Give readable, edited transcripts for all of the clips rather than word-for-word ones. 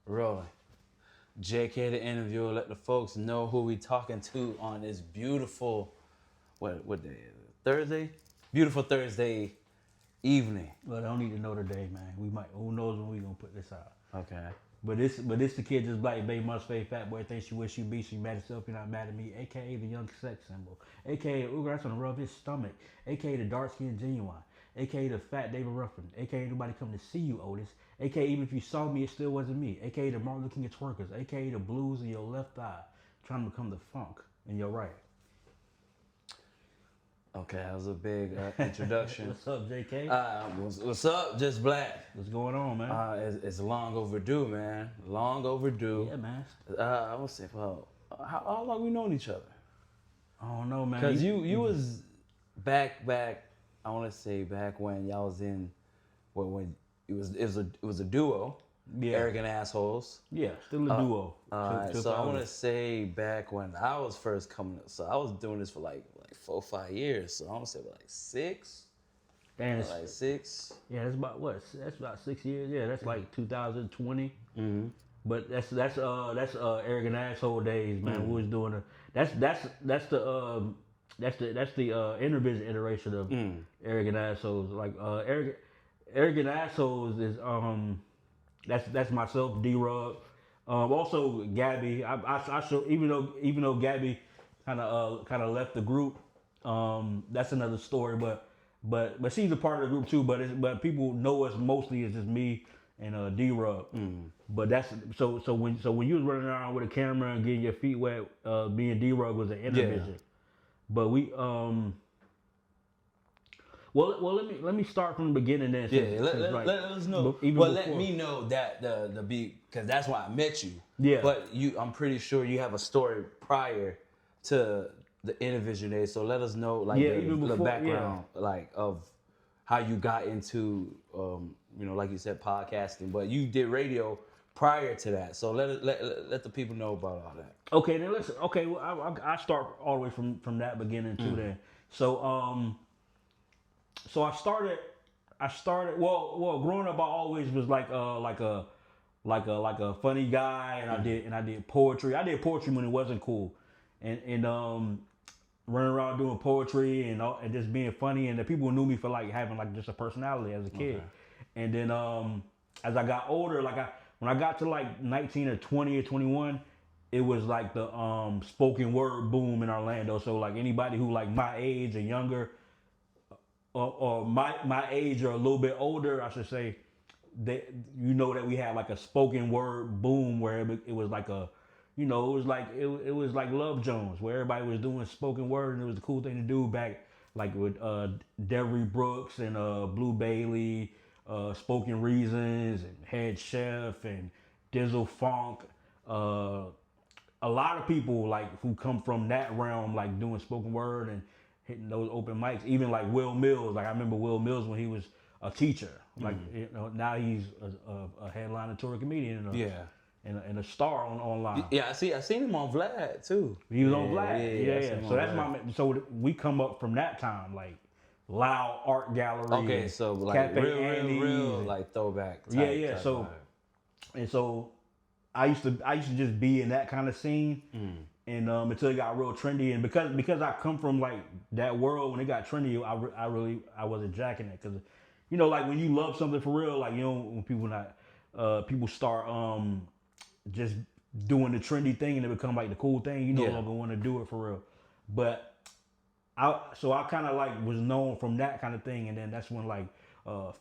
Rolling. JK the interviewer, let the folks know who we talking to on this beautiful, what day is it? Thursday? Beautiful Thursday evening. Well, they don't need to know today, man. We might. Who knows when we gonna put this out? Okay. But this the kid Jus'BLACk, baby must fade fat boy thinks she wish you be. She mad herself, you're not mad at me. AKA the young sex symbol. AKA Ooh, that's gonna rub his stomach. AKA the dark skinned genuine. AKA the fat David Ruffin. AKA nobody come to see you, Otis. AKA even if you saw me, it still wasn't me. AKA the Martin Luther King of twerkers. AKA the blues in your left eye, trying to become the funk in your right. Okay, that was a big introduction. What's up, JK? What's up, Jus'BLACk? What's going on, man? It's long overdue, man. Long overdue. Yeah, man. I would say, well, how long we known each other? I don't know, man. Because you was back. I want to say back when y'all was in, when it was a duo. Yeah. Arrogant Assholes. Yeah, still a duo. So I want to say back when I was first coming up. So I was doing this for like 4 or 5 years. So I want to say like 6. Damn, like 6. Yeah, that's about what? That's about 6 years. Yeah, that's like 2020. Mm-hmm. But that's arrogant asshole days, man. Mm-hmm. We was doing that's the Intervision iteration of arrogant assholes. Like arrogant assholes is that's myself, D-Rug. Also Gabby. I show even though Gabby kind of left the group. That's another story, but she's a part of the group too. But people know us mostly as just me and D-Rug. But that's so when you was running around with a camera and getting your feet wet, me and D-Rug was an Intervision. Yeah. But we well let me start from the beginning then. Let us know. Let me know that the beat, because that's why I met you. Yeah. But I'm pretty sure you have a story prior to the Intervision days. So let us know the background like of how you got into like you said, podcasting. But you did radio prior to that. So let the people know about all that. Okay, then listen. Okay, well I start all the way from that beginning to then. So I started. Well, growing up, I always was like a funny guy, and I did poetry. I did poetry when it wasn't cool, and running around doing poetry and just being funny, and the people knew me for like having like just a personality as a kid. Okay. And then as I got older, when I got to like 19 or 20 or 21, it was like the spoken word boom in Orlando. So like anybody who like my age or younger, or my age or a little bit older, I should say, that that we had like a spoken word boom where it was like a, it was like Love Jones, where everybody was doing spoken word, and it was a cool thing to do back like with Devery Brooks and Blue Bailey, Spoken Reasons and Head Chef and Dizzle Funk. A lot of people like who come from that realm, like doing spoken word and hitting those open mics. Even like Will Mills. Like I remember Will Mills when he was a teacher. Like now he's a headliner tour comedian and a star online. Yeah, I seen him on Vlad too. He was on Vlad. Yeah. So that's so we come up from that time, like Loud Art Gallery. Okay, so like Cafe real like throwback. Type so vibe. And so I used to just be in that kind of scene, and until it got real trendy, and because I come from like that world, when it got trendy, I wasn't jacking it, because like when you love something for real, like when people start just doing the trendy thing and it become like the cool thing, you no longer want to do it for real. But I kind of like was known from that kind of thing, and then that's when like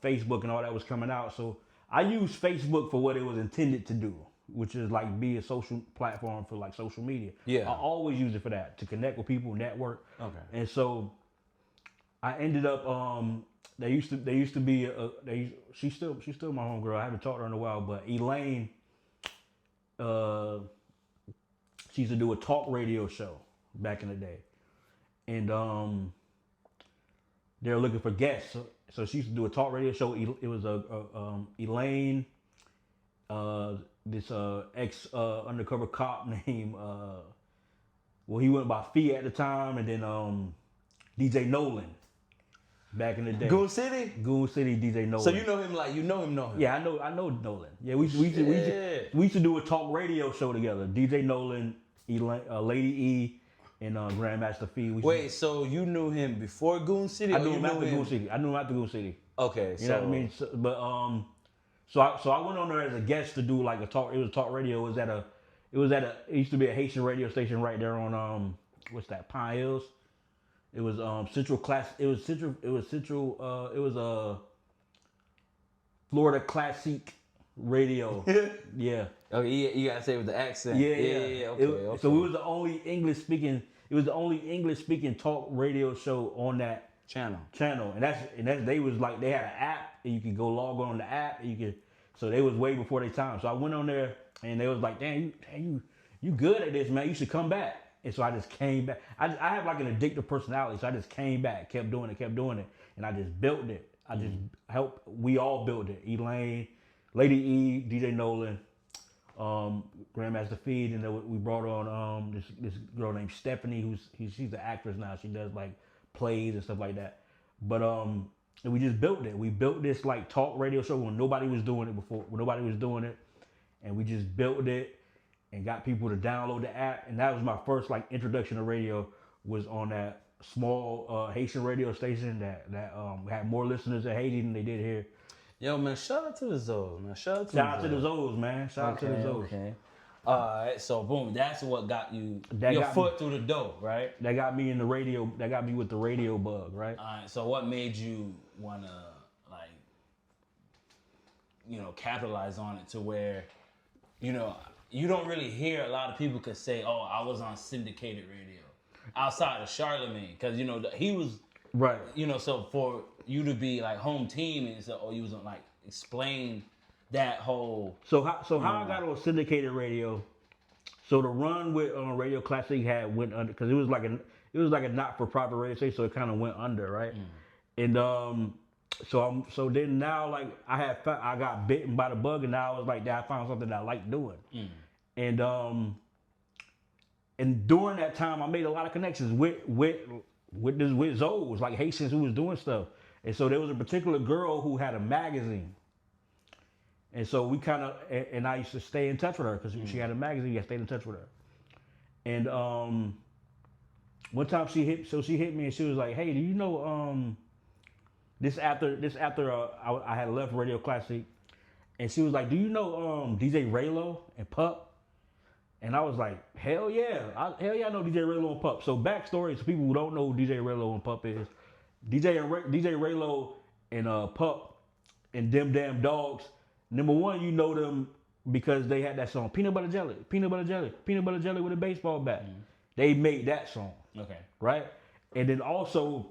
Facebook and all that was coming out. So I used Facebook for what it was intended to do, which is like be a social platform for like social media. Yeah, I always use it for that, to connect with people, network. Okay. And so I ended up there used to be she's still my homegirl. I haven't talked to her in a while, but Elaine, she used to do a talk radio show back in the day, and they're looking for guests. So she used to do a talk radio show. It was Elaine, this ex undercover cop named he went by Fee at the time, and then DJ Nolan. Back in the day. Goon City? Goon City, DJ Nolan. So you know him like, know him. Yeah, I know Nolan. Yeah, we used to do a talk radio show together. DJ Nolan, Lady E, and Grandmaster Fee. Wait, so you knew him before Goon City? I knew him after Goon City. I knew him after Goon City. Okay, you know what I mean. So I went on there as a guest to do like a talk. It was talk radio. It used to be a Haitian radio station right there on what's that, Pine Hills. It was Central Class. It was Florida Classic Radio. Yeah. Okay, you gotta say it with the accent. Yeah. Okay. So it was the only English speaking. It was the only English speaking talk radio show on that channel. And that's they was like, they had an app and you could go log on the app and you could. So they was way before their time. So I went on there and they was like, damn, you good at this, man. You should come back. And so I just came back. I have like an addictive personality, so I just came back, kept doing it, and I just built it. I just helped. We all built it. Elaine, Lady E, DJ Nolan, Grandmaster Feed, and then we brought on this girl named Stephanie, she's an actress now. She does like plays and stuff like that. But and we just built it. We built this like talk radio show when nobody was doing it before. When nobody was doing it, and we just built it. And got people to download the app, and that was my first like introduction to radio. Was on that small Haitian radio station that had more listeners in Haiti than they did here. Yo, man, shout out to the Zoes, man. Shout out to the Zoes, man. Shout out to the Zoes. Okay. All right, so boom, that's what got you your foot through the door, right? That got me in the radio. That got me with the radio bug, right? All right. So what made you wanna capitalize on it to where, you don't really hear a lot of people could say, "Oh, I was on syndicated radio," outside of Charlemagne, because he was right. So for you to be like home team and say, "Oh, you was on," like, explain that whole. So how I got on syndicated radio. So the run with Radio Classic went under because it was like a not-for-profit radio station, so it kind of went under, right? And So then now, like, I got bitten by the bug, and now I was like, I found something that I like doing. And during that time, I made a lot of connections with Zoes, like Haitians who was doing stuff. And so there was a particular girl who had a magazine. And so we kind of, and I used to stay in touch with her because she had a magazine. I stayed in touch with her. And one time she hit me and she was like, "Hey, do you know This after I had left Radio Classic, and she was like, "Do you know DJ Raylo and Pupp?" And I was like, "Hell yeah, I know DJ Raylo and Pupp." So backstory to people who don't know who DJ Raylo and Pupp is, DJ Raylo and Pupp and Dem Damn Dogs. Number one, you know them because they had that song Peanut Butter Jelly with a baseball bat. They made that song. Okay. Right? And then also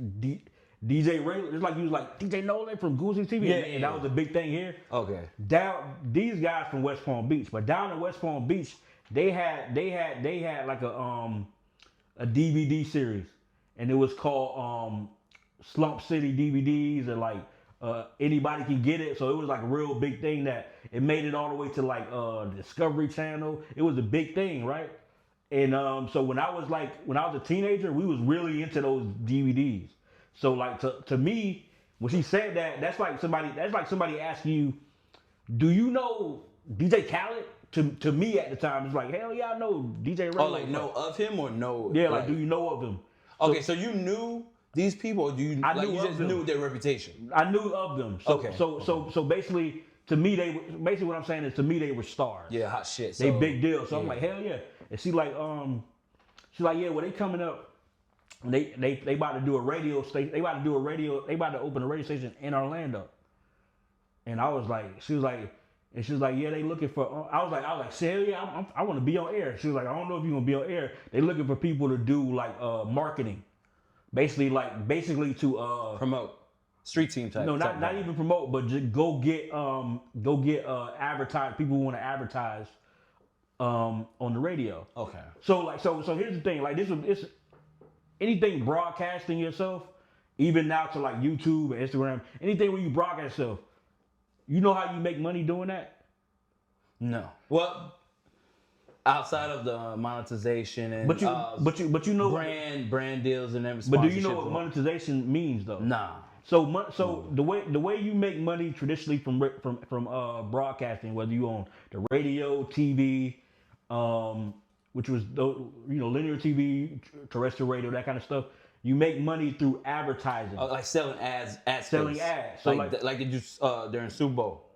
DJ Raylo, it's like he was like DJ Nolan from Goosey TV, and that was a big thing here. Okay. These guys from West Palm Beach, but down in West Palm Beach, they had like a DVD series, and it was called Slump City DVDs, and like anybody can get it. So it was like a real big thing that it made it all the way to like Discovery Channel. It was a big thing, right? And so when I was a teenager, we was really into those DVDs. So like to me, when she said that, that's like somebody asking you, "Do you know DJ Khaled?" To me at the time, it's like, hell yeah, I know DJ Raylo. Oh, like know of him or know? Yeah, like do you know of them? Okay, so you knew these people, or you just knew their reputation? I knew of them. So, okay. So basically, to me, what I'm saying is, to me, they were stars. Yeah, hot shit. They big deal. So I'm like, hell yeah. And she's like, yeah, well, they coming up. They about to do a radio station. They about to open a radio station in Orlando. And I was like, she was like, yeah, they looking for. I was like, hell yeah, I want to be on air. She was like, I don't know if you're gonna be on air. They looking for people to do like marketing, basically to promote street team type. No, not even promote, but just go get advertise. People who want to advertise on the radio. Okay. So here's the thing. Like it's anything broadcasting yourself, even now to like YouTube and Instagram, anything where you broadcast yourself, you know how you make money doing that? No. Well, outside of the monetization and but you know brand deals and everything. But do you know what monetization means though? Nah. So the way you make money traditionally from broadcasting, whether you on the radio, TV, which was linear TV, terrestrial radio, that kind of stuff. You make money through advertising, like selling ads, selling ads. So like they do during Super Bowl.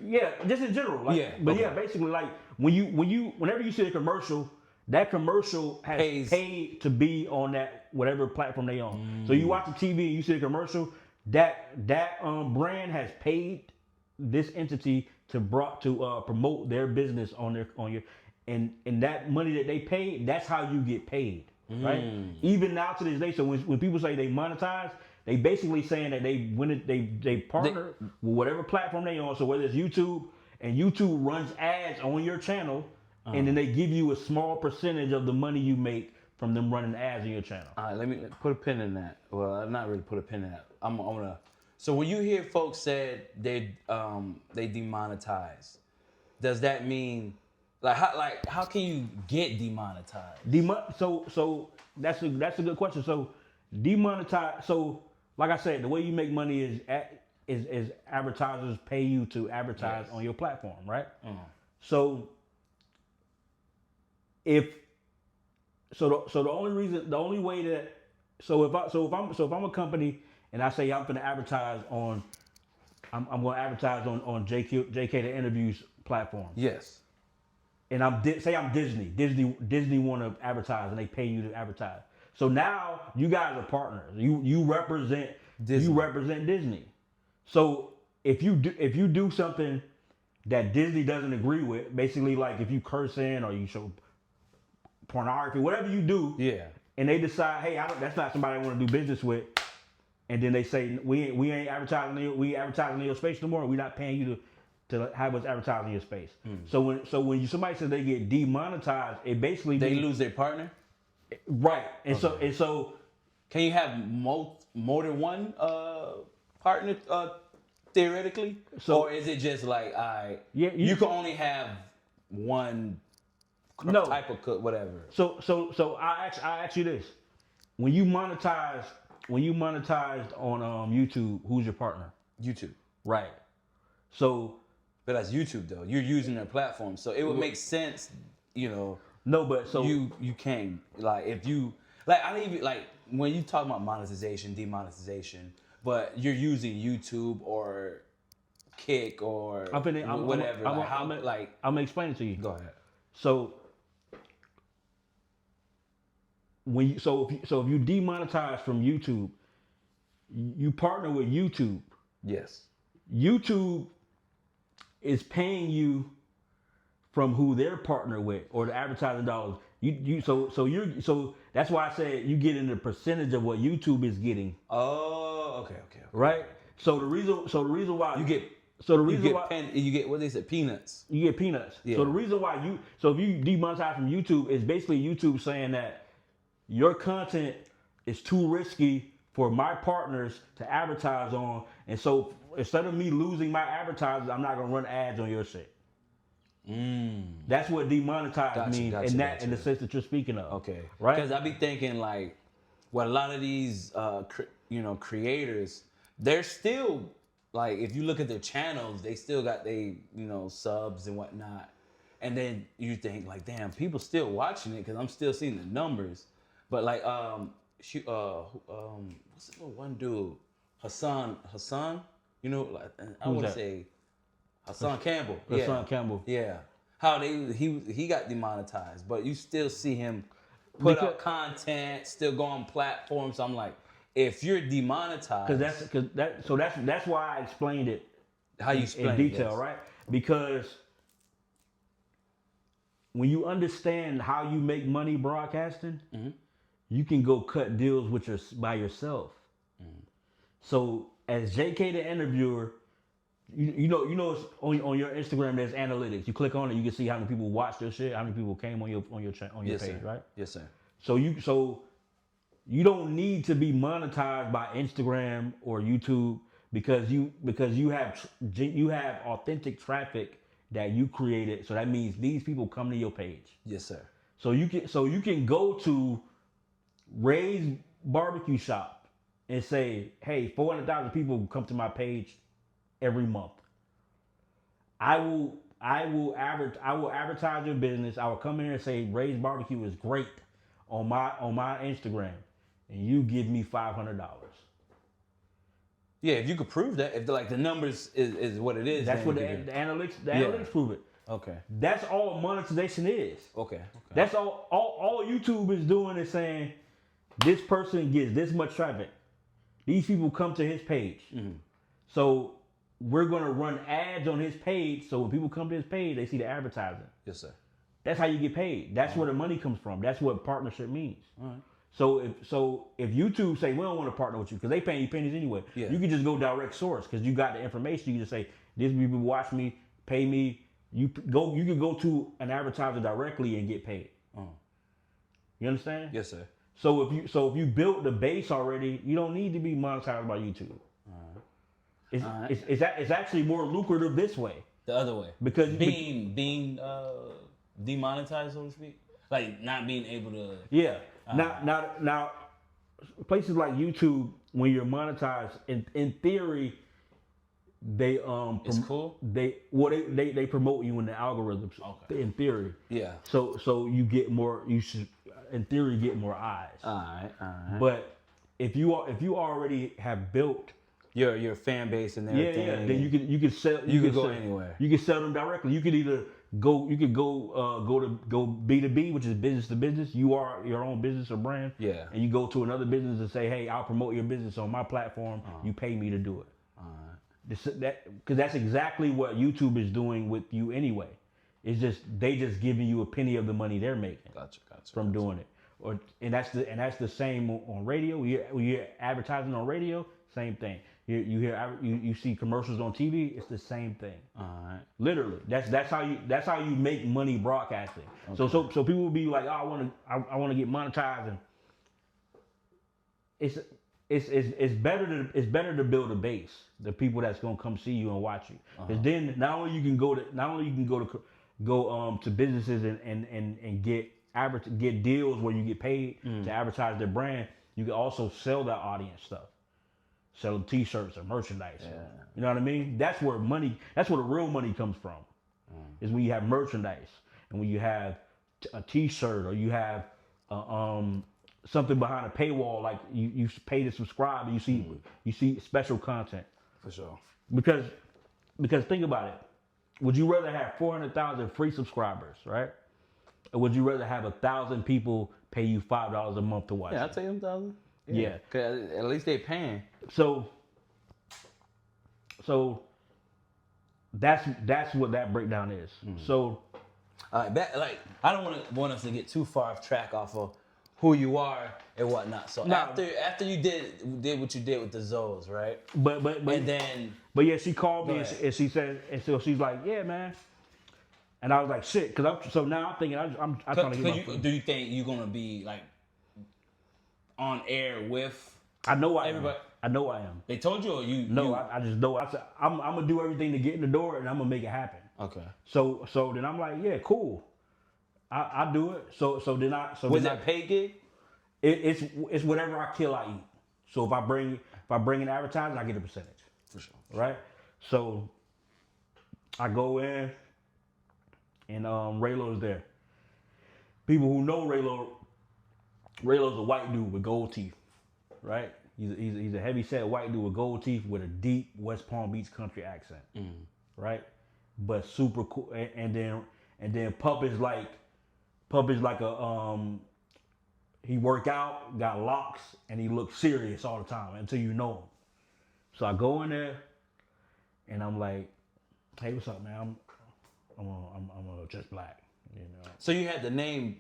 Yeah, just in general. Basically, like whenever you see a commercial, that commercial has paid to be on that whatever platform they on. So you watch the TV and you see a commercial, that brand has paid this entity to promote their business on your and that money that they pay, that's how you get paid. Right? Even now to this day, so when people say they monetize, they basically saying that they partner with whatever platform they on. So whether it's YouTube, and YouTube runs ads on your channel, and then they give you a small percentage of the money you make from them running ads on your channel. All right, let me put a pin in that. Well, not really put a pin in that. I'm gonna. So when you hear folks said they demonetize, does that mean how can you get demonetized? So that's a good question. So demonetize. So like I said, the way you make money is advertisers pay you to advertise on your platform, right? So if if I'm a company and I say I'm going to advertise on I'm going to advertise on JK the Interviews platform. Yes. And I'm Disney. Disney want to advertise, and they pay you to advertise. So now you guys are partners. You represent Disney. You represent Disney. So if you do something that Disney doesn't agree with, basically like if you curse in or you show pornography, whatever you do, and they decide, hey, that's not somebody I want to do business with, and then they say we ain't advertising in your space no more. We're not paying you to have us advertise in your space. So when somebody says they get demonetized, it basically they lose their partner, right? And so can you have more than one partner theoretically? Or is it just like you can only have one type of whatever? So I ask you this: when you monetized on YouTube, who's your partner? YouTube, right? So. But that's YouTube though. You're using their platform, so it would make sense, No, but so you can't if you I don't even when you talk about monetization, demonetization, but you're using YouTube or Kick or whatever. I'm gonna explain it to you. Go ahead. So if you demonetize from YouTube, you partner with YouTube. Yes. YouTube is paying you from who they're partnered with or the advertising dollars. So that's why I said you get in the percentage of what YouTube is getting. Oh, okay. Right? So the reason why you get what they said, peanuts. You get peanuts. Yeah. So the reason why if you demonetize from YouTube, is basically YouTube saying that your content is too risky for my partners to advertise on, and so instead of me losing my advertisers, I'm not gonna run ads on your shit. That's what demonetize means in the sense that you're speaking of. Okay, right? Because I be thinking what a lot of these creators, they're still if you look at their channels, they still got subs and whatnot, and then you think damn, people still watching it because I'm still seeing the numbers, but what's the one dude, Hassan. I want to say Hassan Campbell. Hassan Campbell. Yeah. How he got demonetized, but you still see him put up content, still go on platforms. I'm like, if you're demonetized, that's why I explained it. How you explain in detail, right? Because when you understand how you make money broadcasting, you can go cut deals by yourself. So as JK the Interviewer, you know it's on your Instagram there's analytics. You click on it, you can see how many people watched your shit, how many people came on your page, sir. Right? Yes, sir. So you don't need to be monetized by Instagram or YouTube because you have authentic traffic that you created. So that means these people come to your page. Yes, sir. So you can go to Ray's barbecue shop and say, hey, 400,000 people come to my page every month. I will advertise your business. I will come in here and say Ray's barbecue is great on my Instagram, and you give me $500. Yeah, if you could prove that, if the numbers is what it is, that's what the analytics prove it. Okay. That's all monetization is. Okay. That's all YouTube is doing is saying this person gets this much traffic. These people come to his page. Mm-hmm. So we're gonna run ads on his page. So when people come to his page, they see the advertising. Yes, sir. That's how you get paid. That's where the money comes from. That's what partnership means. All right. So if YouTube say we don't want to partner with you because they paying you pennies anyway, you can just go direct source because you got the information. You can just say these people watch me, pay me. You can go to an advertiser directly and get paid. You understand? Yes, sir. So if you built the base already, you don't need to be monetized by YouTube. It's actually more lucrative this way. The other way, because being demonetized, so to speak, like not being able to. Yeah. Now, places like YouTube, when you're monetized, in theory, they it's cool. They promote you in the algorithms. Okay. In theory. Yeah. So you get more. You should, in theory, get more eyes. All right. But if you already have built your fan base and everything, then you can sell. You can go anywhere. You can sell them directly. You could either go B2B, which is business to business. You are your own business or brand. Yeah. And you go to another business and say, hey, I'll promote your business on my platform. You pay me to do it. Because that's exactly what YouTube is doing with you anyway. It's just they just giving you a penny of the money they're making. Gotcha. From doing it. And that's the same on radio. You're advertising on radio, same thing. You see commercials on TV, it's the same thing. All right. Literally, that's how you make money broadcasting. Okay. So people will be like, oh, I want to get monetized, and it's better to build a base, the people that's gonna come see you and watch you. Because then not only you can go to businesses and get deals where you get paid to advertise their brand, you can also sell that audience stuff. Sell them t-shirts or merchandise. Yeah. You know what I mean? That's where the real money comes from. Is when you have merchandise and when you have a t-shirt or you have something behind a paywall, like you pay to subscribe and you see special content. For sure. Because think about it. Would you rather have 400,000 free subscribers, right? Or would you rather have 1,000 people pay you $5 a month to watch? Yeah, I'll take them 1,000. Yeah. Cause at least they paying. So that's what that breakdown is. So, I don't want us to get too far off track off of who you are and whatnot. So after you did what you did with the Zoes, right? But yeah, she called me and she said, and so she's like, yeah, man. And I was like, shit, so now I'm thinking I'm trying to get do you think you're gonna be like on air with? I know everybody. I know I am. They told you, or you? No, I just know. I said I'm gonna do everything to get in the door, and I'm gonna make it happen. Okay. So then I'm like, yeah, cool. I do it. So then I. So was that pay gig? It's whatever I kill, I eat. So if I bring in advertising, I get a percentage. For sure. Right. So I go in, and Raylo's there. People who know Raylo's a white dude with gold teeth, right? He's a heavy set white dude with gold teeth with a deep West Palm Beach country accent, right? But super cool. And then Pupp is like a he work out, got locks, and he looks serious all the time until you know him. So I go in there, and I'm like, hey, what's up, man? I'm a Jus'BLACk, you know. So you had the name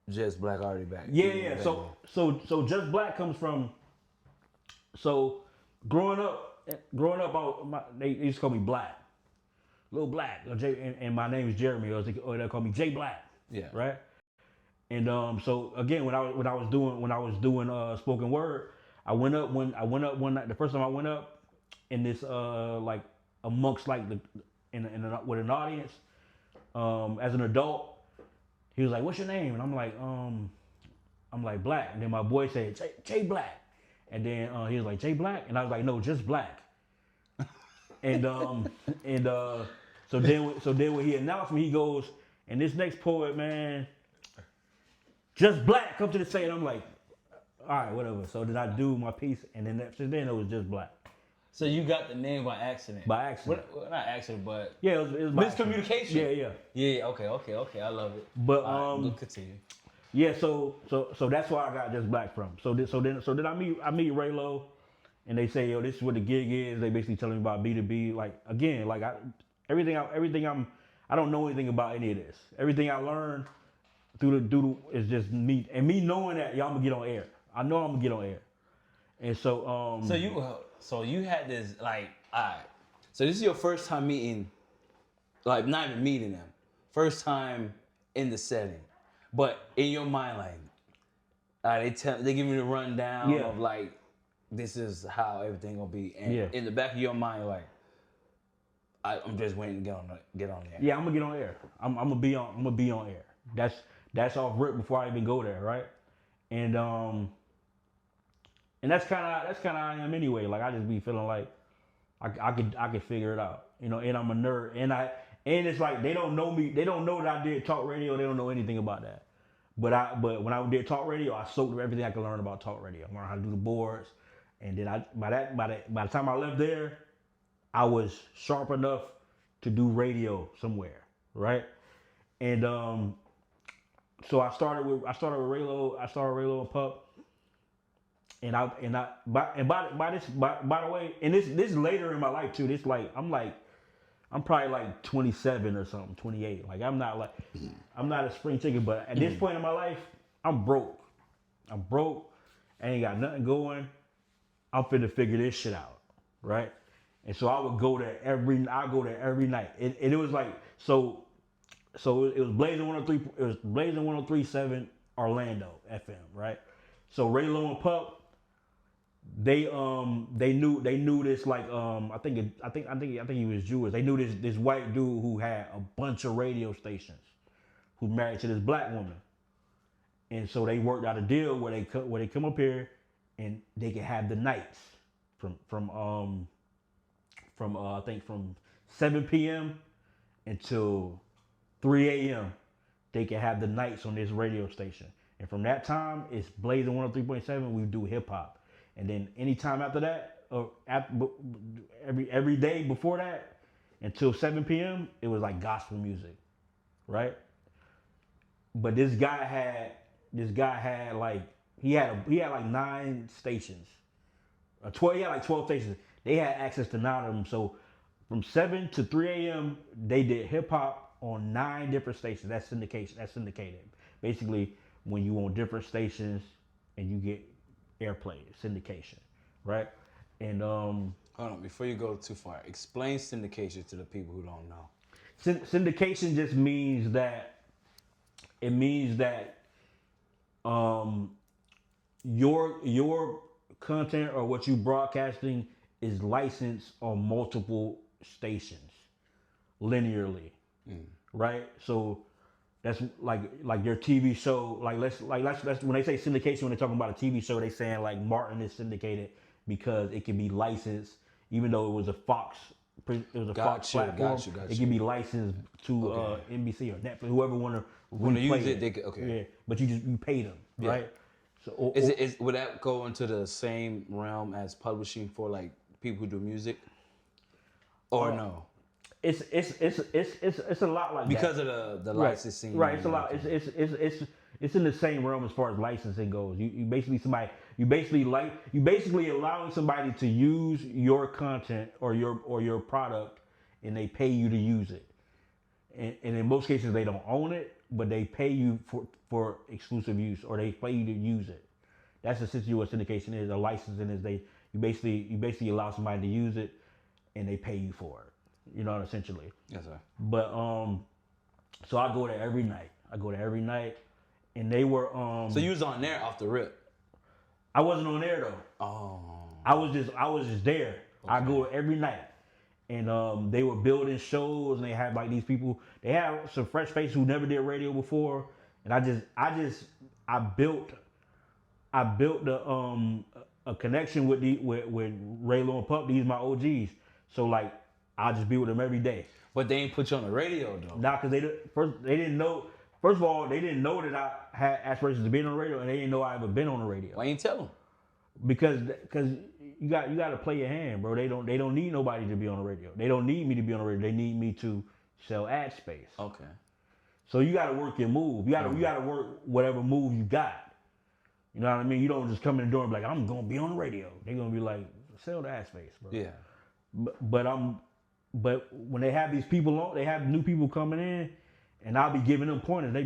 Jus'BLACk already back. Yeah. So Jus'BLACk comes from. So growing up, they used to call me Black, Lil Black, and my name is Jeremy, or they call me J Black. Yeah. Right. And so again, when I was doing spoken word, I went up one night. The first time I went up in this like amongst like with an audience, as an adult, he was like, "What's your name?" And I'm like, "Black." And then my boy said, "J-Black." And then he was like, "J-Black?" And I was like, "No, just Black." and so then when he announced me, he goes, "And this next poet, man, Jus'BLACk, come to the stage." And I'm like, "All right, whatever." So then I do my piece, and then since then it was Jus'BLACk. So you got the name by accident? By accident. Well, not accident, but yeah, it was miscommunication. Yeah. Okay. I love it. But we'll continue. Yeah, so that's where I got Jus'BLACk from. So then I meet Raylo, and they say, "Yo, this is what the gig is." They basically telling me about B2B. Like again, like I don't know anything about any of this. Everything I learned through is just me and me knowing that y'all gonna get on air. I know I'm gonna get on air, and so So you had this like, all right. So this is your first time meeting, like not even meeting them, first time in the setting. But in your mind, like, they give you the rundown of like, this is how everything gonna be, and in the back of your mind, like, I'm just waiting to get on there. Yeah, I'm gonna get on air. I'm gonna be on air. That's off rip before I even go there, right? And that's kind of how I am anyway. Like I just be feeling like I could figure it out, you know. And I'm a nerd, and it's like they don't know me. They don't know that I did talk radio. They don't know anything about that. But when I did talk radio, I soaked up everything I could learn about talk radio. I learned how to do the boards, and then by the time I left there, I was sharp enough to do radio somewhere, right? And so I started with Raylo. I started Raylo and Pupp. By the way, and this later in my life too. This like I'm probably like 27 or something, 28. Like I'm not a spring chicken, but at this point in my life, I'm broke. I ain't got nothing going. I'm finna figure this shit out, right? And so I would go there every night. And it was like so it was Blazing 103. It was Blazing 103.7 Orlando FM, right? So Raylo and Pupp, they knew this like I think he was Jewish. They knew this white dude who had a bunch of radio stations, who's married to this black woman, and so they worked out a deal where they come up here and they can have the nights from I think from 7 p.m. until 3 a.m. They can have the nights on this radio station, and from that time it's Blazing 103.7. We do hip hop. And then anytime after that, or every day before that, until 7 p.m., it was like gospel music, right? But this guy had like he had like 9 stations, 12. He had like 12 stations. They had access to 9 of them. So from 7 to 3 a.m., they did hip hop on 9 different stations. That's syndication. That's syndicated. Basically, when you on different stations and you get airplay, syndication, right? And hold on, before you go too far, explain syndication to the people who don't know. Syndication just means that your content or what you broadcasting is licensed on multiple stations linearly, right? So that's like your TV show. Like let's when they say syndication, when they're talking about a TV show, they saying like Martin is syndicated because it can be licensed, even though it was a Fox Fox platform. Got you. It can be licensed to NBC or Netflix, whoever want to use it. They could, yeah, but you pay them, right? So would that go into the same realm as publishing for like people who do music, or no? It's a lot like because that. of the licensing. Right. It's a lot. It's in the same realm as far as licensing goes. You basically allowing somebody to use your content or your product, and they pay you to use it. And in most cases they don't own it, but they pay you for exclusive use, or they pay you to use it. That's essentially what syndication is. A licensing is you basically allow somebody to use it, and they pay you for it. You know, essentially. Yes, sir. But so I go there every night. And they were So you was on there off the rip? I wasn't on there though. Oh. I was just there. Okay. I go every night. and they were building shows, and they had like these people. They had some fresh faces who never did radio before, and I built a connection with Raylo and Pupp. These my OGs, so like I just be with them every day. But they ain't put you on the radio though. Nah, cause they didn't know. First of all, they didn't know that I had aspirations of being on the radio, and they didn't know I ever been on the radio. Why you tell them? Because you got to play your hand, bro. They don't need nobody to be on the radio. They don't need me to be on the radio. They need me to sell ad space. Okay. So you got to work your move. You got to work whatever move you got. You know what I mean? You don't just come in the door and be like, I'm gonna be on the radio. They're gonna be like, sell the ad space, bro. Yeah. But when they have these people on, they have new people coming in, and I'll be giving them pointers. They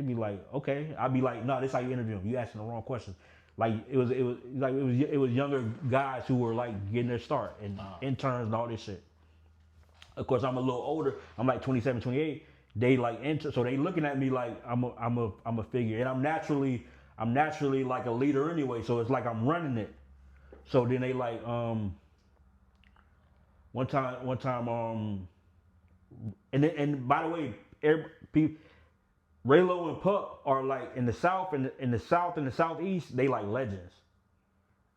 be like, okay. I'll be like, no, this is how you interview them. You asking the wrong questions. Like it was younger guys who were like getting their start and interns and all this shit. Of course, I'm a little older. I'm like 27, 28. They like so they looking at me like I'm a figure, and I'm naturally like a leader anyway. So it's like I'm running it. So then they like one time and by the way, Raylo and Pupp are like in the South and in the Southeast, they like legends.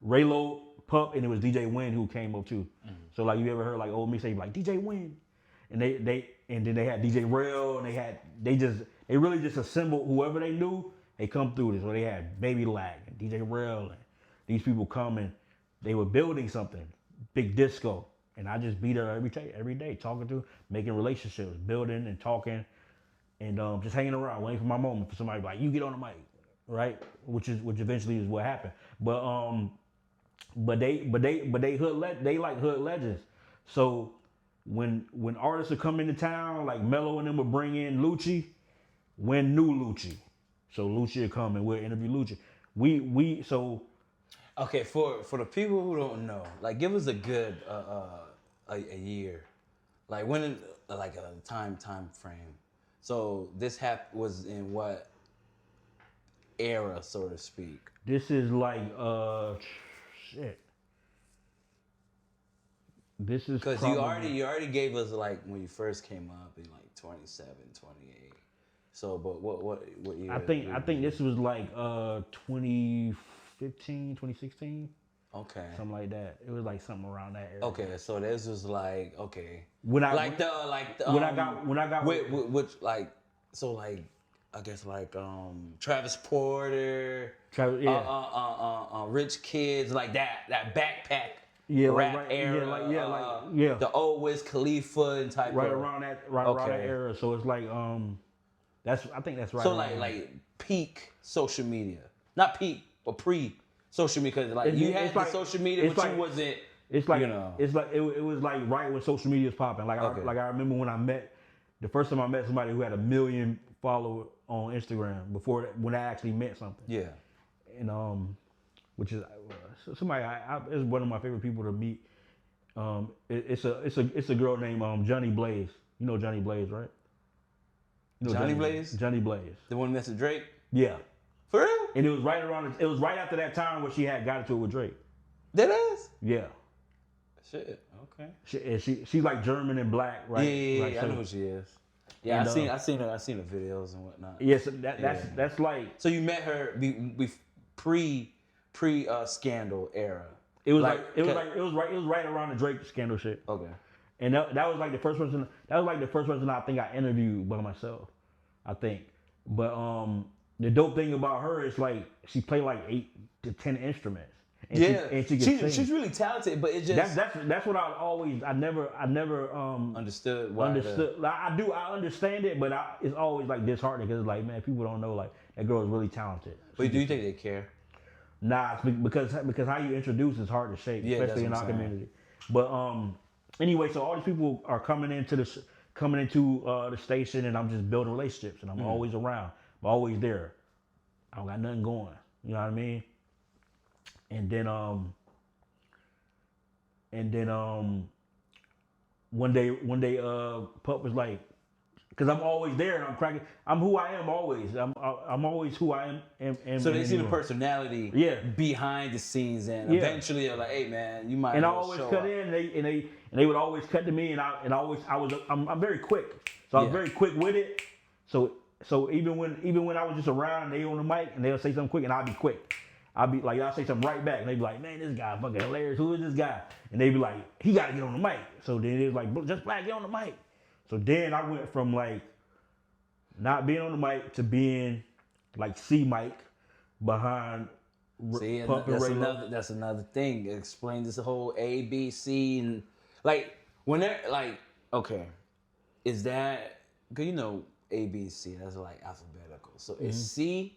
Raylo, Pupp, and it was DJ Win who came up too. Mm-hmm. So like you ever heard like old me say like DJ Win, and then they had DJ Raylo, and they really just assembled whoever they knew. They come through this. So they had Baby Lack and DJ Raylo, and these people coming. They were building something, big disco, and I just be there every day, talking to, making relationships, building and talking. And just hanging around, waiting for my moment for somebody to be like, you get on the mic, right? Which eventually is what happened. But they like hood legends. So when artists would come into town, like Mello and them would bring in Lucci, Win knew Lucci. So Lucci would come and we'll interview Lucci. Okay, for the people who don't know, like give us a good a year, like when like a time frame. So this was in what era, so to speak? This is like shit. This is because you already gave us like when you first came up in like 27, 28. So, but what year? I think this was like 2015, 2016. Okay. Something like that. It was like something around that area. Okay, so this was like okay. When I got which like so like I guess like Travis Porter, Rich Kids, like that backpack rap era, the old Wiz Khalifa and type around that era. So it's like I think that's right. So like peak social media, not peak but pre. Social media, because like you had the social media, but you wasn't. It's like it was like right when social media was popping. Like I remember when the first time I met somebody who had 1 million followers on Instagram when that actually meant something. Yeah. And which is somebody is one of my favorite people to meet. It's a girl named Johnny Blaze. You know Johnny Blaze, right? You know Johnny Blaze. Johnny Blaze. The one that's Drake. Yeah. For real? And it was right after that time where she had got into it with Drake. That is? Yeah. Shit. Okay. She's like German and black, right? Yeah, like, I know who she is. Yeah, I seen her. I seen the videos and whatnot. Yes, that's like. So you met her pre scandal era. It was it was right around the Drake scandal shit. Okay. And that was like the first person. That was like the first person I think I interviewed by myself. I think, but the dope thing about her is like she played like 8 to 10 instruments. And she's really talented, but it just that's what I never understood. I understand it, but it's always like disheartening because it's like, man, people don't know like that girl is really talented. But do you think they care? Nah, because how you introduce is hard to shake, especially in our community. But anyway, so all these people are coming into the station, and I'm just building relationships, and I'm always around. I'm always there. I don't got nothing going. You know what I mean? And then one day Pupp was like, Because I'm always there and I'm cracking. I'm who I am always. I'm always who I am. So they see the personality behind the scenes, and eventually they're like, "Hey man, you might." And I always cut in, and they would always cut to me, and I'm very quick, so I was very quick with it. So even when I was just around, and they on the mic, and they'll say something quick, and I'll be quick. I'll say something right back, and they be like, "Man, this guy fucking hilarious. Who is this guy?" And they be like, "He got to get on the mic." So then it was like, "Jus'BLACk, get on the mic." So then I went from like not being on the mic to being like C mic behind Pupp and Raylo. That's another thing. Explain this whole A, B, C, and like when they're like, okay, is that because you know A, B, C, that's like alphabetical. So is C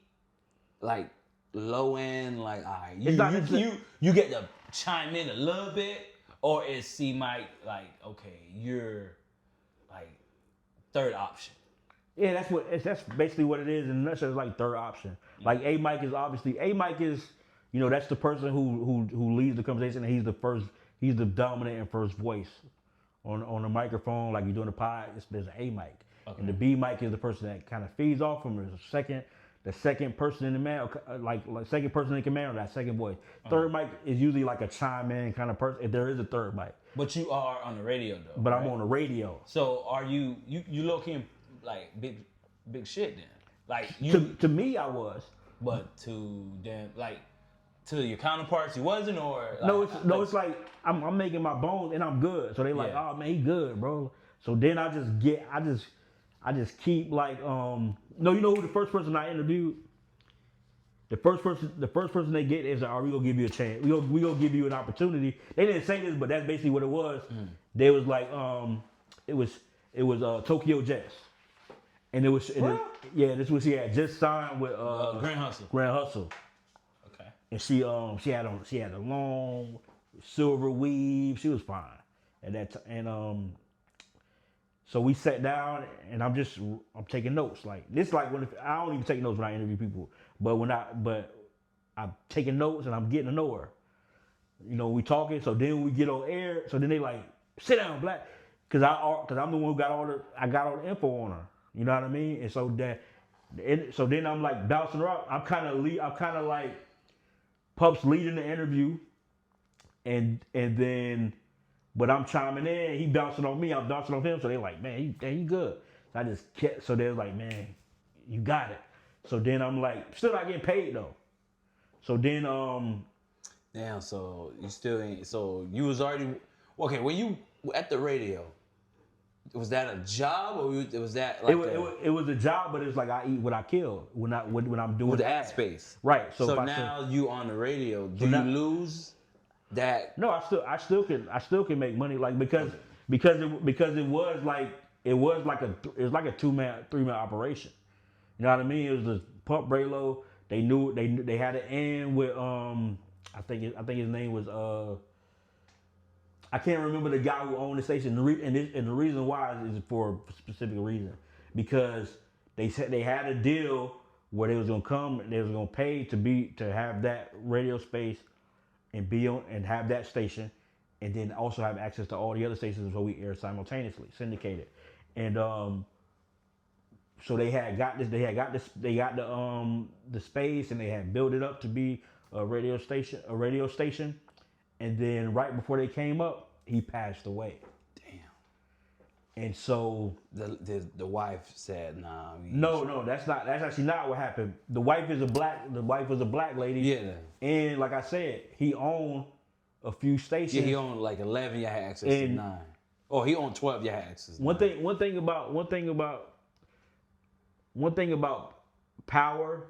like low end, like all right, you get to chime in a little bit, or is C mic like okay, you're like third option? Yeah, that's basically what it is in a nutshell. It's like third option. Like A mic is obviously you know, that's the person who leads the conversation, and he's the dominant and first voice on the microphone. Like you're doing a pod, there's an A mic, and the B mic is the person that kind of feeds off from. There's the second person in the man, like second person in command, or that second voice. Third mic is usually like a chime in kind of person, if there is a third mic. But you are on the radio though. But right? I'm on the radio. So are you low-key like big shit then? Like to me I was. But to them, like to your counterparts, you wasn't, or like, it's like I'm making my bones and I'm good. So they like, oh man, he good, bro. So then I just keep like no, you know who the first person I interviewed? The first person they get is, we gonna give you a chance. We gonna give you an opportunity. They didn't say this, but that's basically what it was. They was like, it was Tokyo Jets, and this was he had just signed with Grand Hustle. Okay. And she had a long silver weave. She was fine at that time, and so we sat down, and I'm taking notes. Like this, like I don't even take notes when I interview people, but I'm taking notes and I'm getting to know her. You know, we talking. So then we get on air. So then they like, sit down, Black, because I'm the one who got all the info on her. You know what I mean? And so so then I'm like bouncing her up. I'm kind of like Pupp's leading the interview, and then. But I'm chiming in, he bouncing on me, I'm bouncing on him, so they're like, man, he good. So I just kept, so they're like, man, you got it. So then I'm like, still not getting paid though. So then, damn, so you still ain't, so you was already, okay, when you at the radio, was that a job, or was that like it was a job, but it's like I eat what I kill when I'm doing with the ad space. Right. So now you on the radio, do you lose that? No, I still can make money, like because it was like a 3-man operation. You know what I mean? It was the Pupp, Raylo. They knew they had to end with I think his name was I can't remember the guy who owned the station. And the reason why is for a specific reason, because they said they had a deal where they was gonna come and they was gonna pay to have that radio space and be on and have that station, and then also have access to all the other stations where we air simultaneously, syndicated. And so they got the space, and they had built it up to be a radio station. And then right before they came up, he passed away. Damn. And so the wife said, "Nah." No, that's actually not what happened. The wife was a black lady. Yeah. And like I said, he owned a few stations. Yeah, he owned like 11. You had access to 9. Oh, he owned 12. You had access to 9. One thing about power.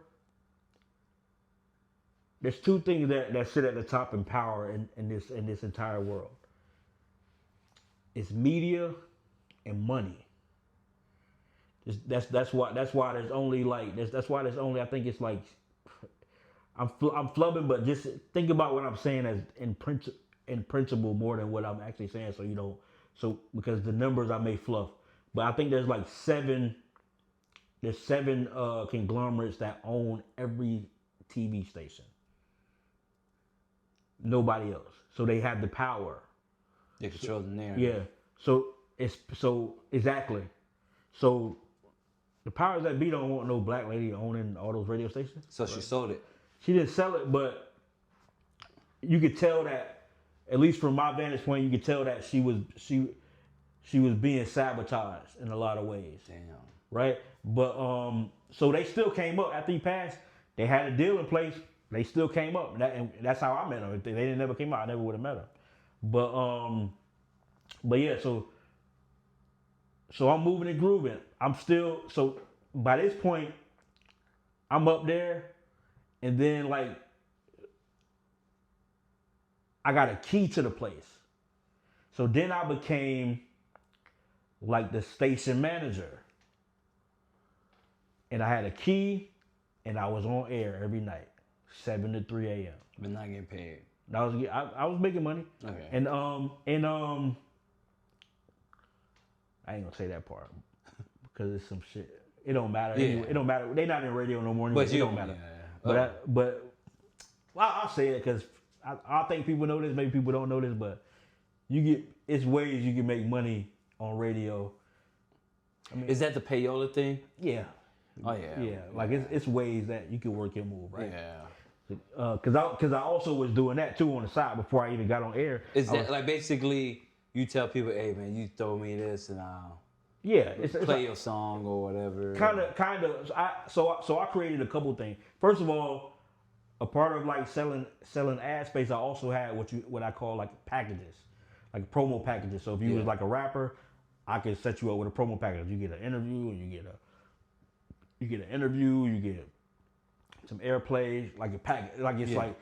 There's two things that sit at the top in power in this entire world. It's media and money. That's why there's only I think it's like I'm flubbing, but just think about what I'm saying as in principle more than what I'm actually saying, so because the numbers I may fluff, but I think there's like seven conglomerates that own every TV station. Nobody else. So they have the power. They control the narrative. Yeah. So exactly. So the powers that be don't want no black lady owning all those radio stations. So she sold it. She didn't sell it, but you could tell that, at least from my vantage point, you could tell that she was being sabotaged in a lot of ways. Damn. Right? But so they still came up after he passed. They had a deal in place. They still came up, and that's how I met them. If they didn't never came out, I never would have met them. But yeah, so I'm moving and grooving. I'm still, so by this point, I'm up there, and then like I got a key to the place. So then I became like the station manager. And I had a key, and I was on air every night, 7 to 3 a.m. But not getting paid. I was making money. Okay. And I ain't gonna say that part because it's some shit. It don't matter. Yeah. Anyway, it don't matter. They not in radio no more. Anyway. But it don't matter. Yeah. But I'll say it because I think people know this. Maybe people don't know this, but it's ways you can make money on radio. I mean, is that the payola thing? Yeah. Oh yeah. Yeah. Like it's ways that you can work your move, right? Yeah. Because I also was doing that too on the side before I even got on air. Is that like basically you tell people, hey man, you throw me this and I'll play your song or whatever. Kind of. So I created a couple things. First of all, a part of like selling ad space, I also had what I call like packages, like promo packages. So if you was like a rapper, I could set you up with a promo package. You get an interview, and you get some airplay, like a package. Like it's like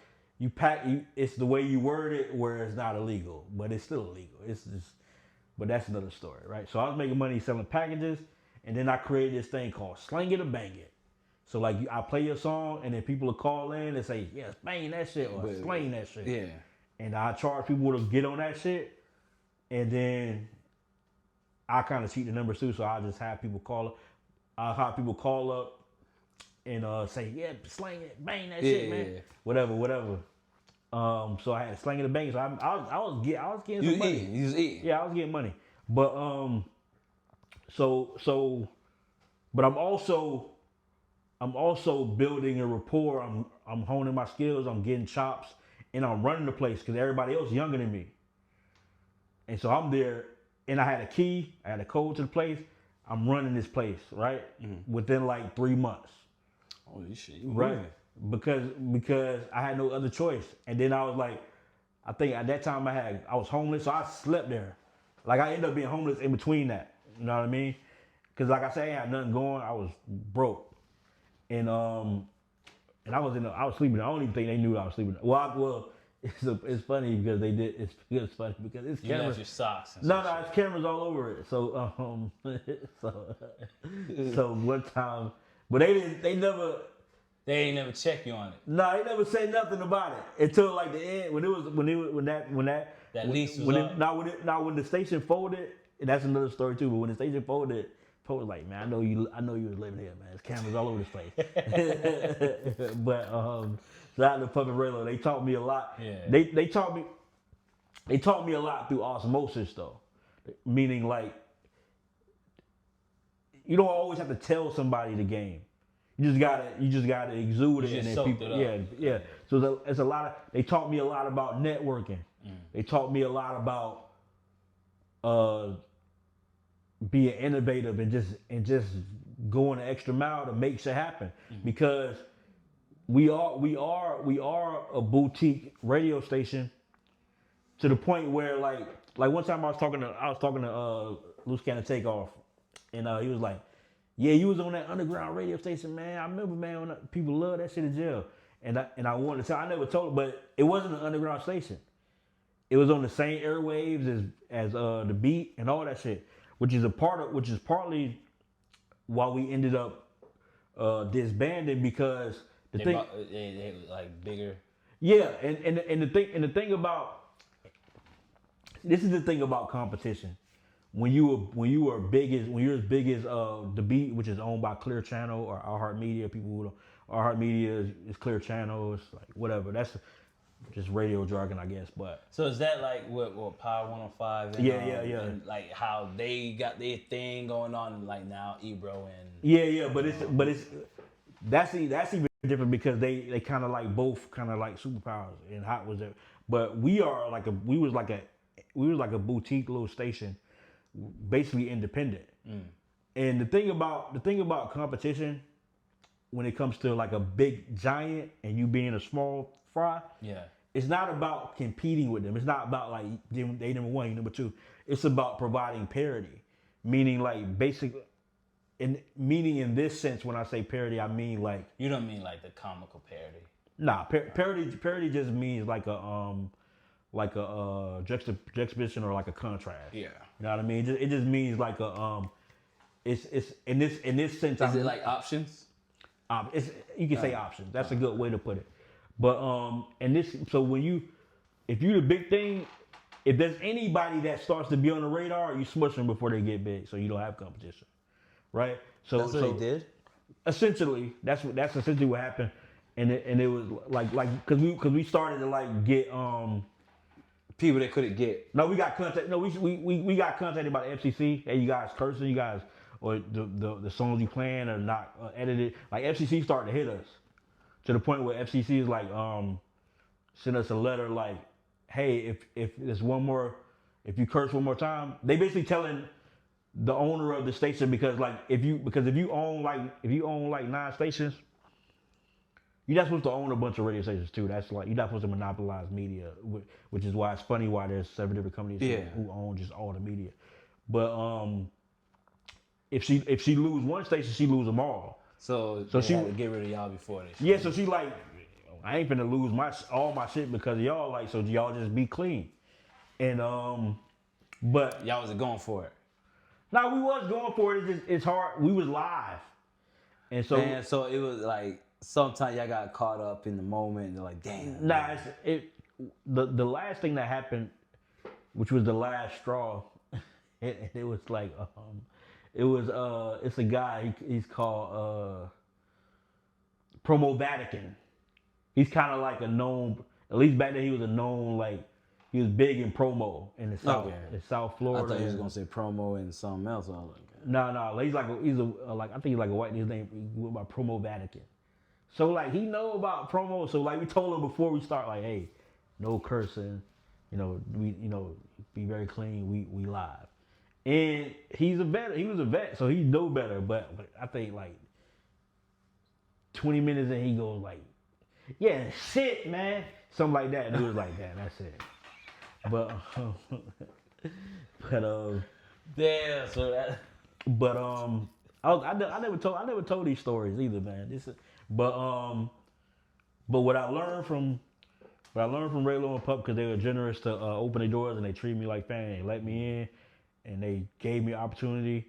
it's the way you word it where it's not illegal, but it's still illegal. It's just, but that's another story, right? So I was making money selling packages, and then I created this thing called Slang It or Bang It. So like I play your song, and then people will call in and say, "Yes, bang that shit or slang that shit." Yeah. And I charge people to get on that shit, and then I kind of cheat the numbers too. So I just have people call up. I'll have people call up and say, "Yeah, slang it, bang that shit, man." Yeah. Whatever. So I had Slang It or Bang It. So I was getting some money. You was eating. Yeah, I was getting money. But but I'm also building a rapport. I'm honing my skills. I'm getting chops, and I'm running the place because everybody else younger than me. And so I'm there, and I had a key. I had a code to the place. I'm running this place right within like 3 months. Holy shit! Right, because I had no other choice. And then I was like, I think at that time I was homeless, so I slept there. Like I ended up being homeless in between that. You know what I mean? Because like I said, I ain't had nothing going. I was broke. And I was sleeping. I don't even think they knew I was sleeping. Well, it's funny because they did. It's funny because it's cameras. You left your socks. No, it's cameras all over it. So so one time, but they ain't never check you on it. No, they never said nothing about it until like the end when the station folded. And that's another story too. But when the station folded. Poe was like, man, I know you was living here, man. There's cameras all over this place. But shout out to Pupp and Raylo. They taught me a lot. Yeah. They taught me a lot through osmosis though. Meaning like you don't always have to tell somebody the game. You just gotta exude it and then people yeah. So it's a lot of they taught me a lot about networking. They taught me a lot about being innovative and just going the extra mile to make shit happen because we are a boutique radio station to the point where like one time I was talking to Loose Cannon Takeoff and he was like, yeah, you was on that underground radio station, man. I remember, man, people love that shit in jail. And I wanted to tell, I never told him, but it wasn't an underground station. It was on the same airwaves as the Beat and all that shit. Which is partly why we ended up disbanding because they like bigger. Yeah, and the thing about this is the thing about competition. When you're as big as the Beat, which is owned by Clear Channel or iHeartMedia, iHeartMedia is Clear Channel, it's like whatever. just radio jargon, I guess. But so is that like what Power 105? And, yeah. And like how they got their thing going on, like now Ebro and yeah. But it's that's even different because they kind of like both kind of like superpowers and Hot was it. But we was like a boutique little station, basically independent. And the thing about competition, when it comes to like a big giant and you being a small fry, it's not about competing with them. It's not about like they number one, you number two. It's about providing parity, meaning like basically, meaning in this sense when I say parity, I mean like you don't mean like the comical parody. Nah, parody just means like a juxtaposition or like a contrast. Yeah, you know what I mean. It just means like a it's in this sense. Is it like options? You can say options. That's a good way to put it. But and this so if you the big thing, if there's anybody that starts to be on the radar, you smush them before they get big, so you don't have competition, right? So that's what they did. Essentially, that's essentially what happened, and it was like because we started to like get people that couldn't get. No, we got contact. No, we got contacted by the FCC. Hey, you guys cursing, you guys, or the songs you playing are not edited. Like FCC started to hit us to the point where FCC is like send us a letter like, hey, if there's one more, if you curse one more time, they basically telling the owner of the station because if you own like 9 stations, you're not supposed to own a bunch of radio stations too. That's like you're not supposed to monopolize media, which is why it's funny why there's 7 different companies who own just all the media. But if she lose one station, she lose them all. So she had to get rid of y'all before this. Yeah, so she like, I ain't finna lose all my shit because of y'all. Like, so y'all just be clean. And but y'all wasn't going for it. No, we was going for it. It's hard. We was live, and so it was like sometimes y'all got caught up in the moment. And they're like, damn. Nah, the last thing that happened, which was the last straw, it was like it's a guy. He's called Promo Vatican. He's kind of like a known. At least back then, he was a known like. He was big in promo in the South, in South Florida. I thought he was gonna say promo and something else. I was like, no, he's like I think he's like a white. His name he went by Promo Vatican. So like he know about promo. So like we told him before we start, like, hey, no cursing. Be very clean. We live. And he's a vet. He was a vet, so he know better. But I think like 20 minutes in, he goes like, yeah, shit, man, something like that. And it was like that. That's it. But yeah. So that. But I never told these stories either, man. But what I learned from Raylo and Pupp, because they were generous to open their doors and they treated me like family. They let me in and they gave me opportunity.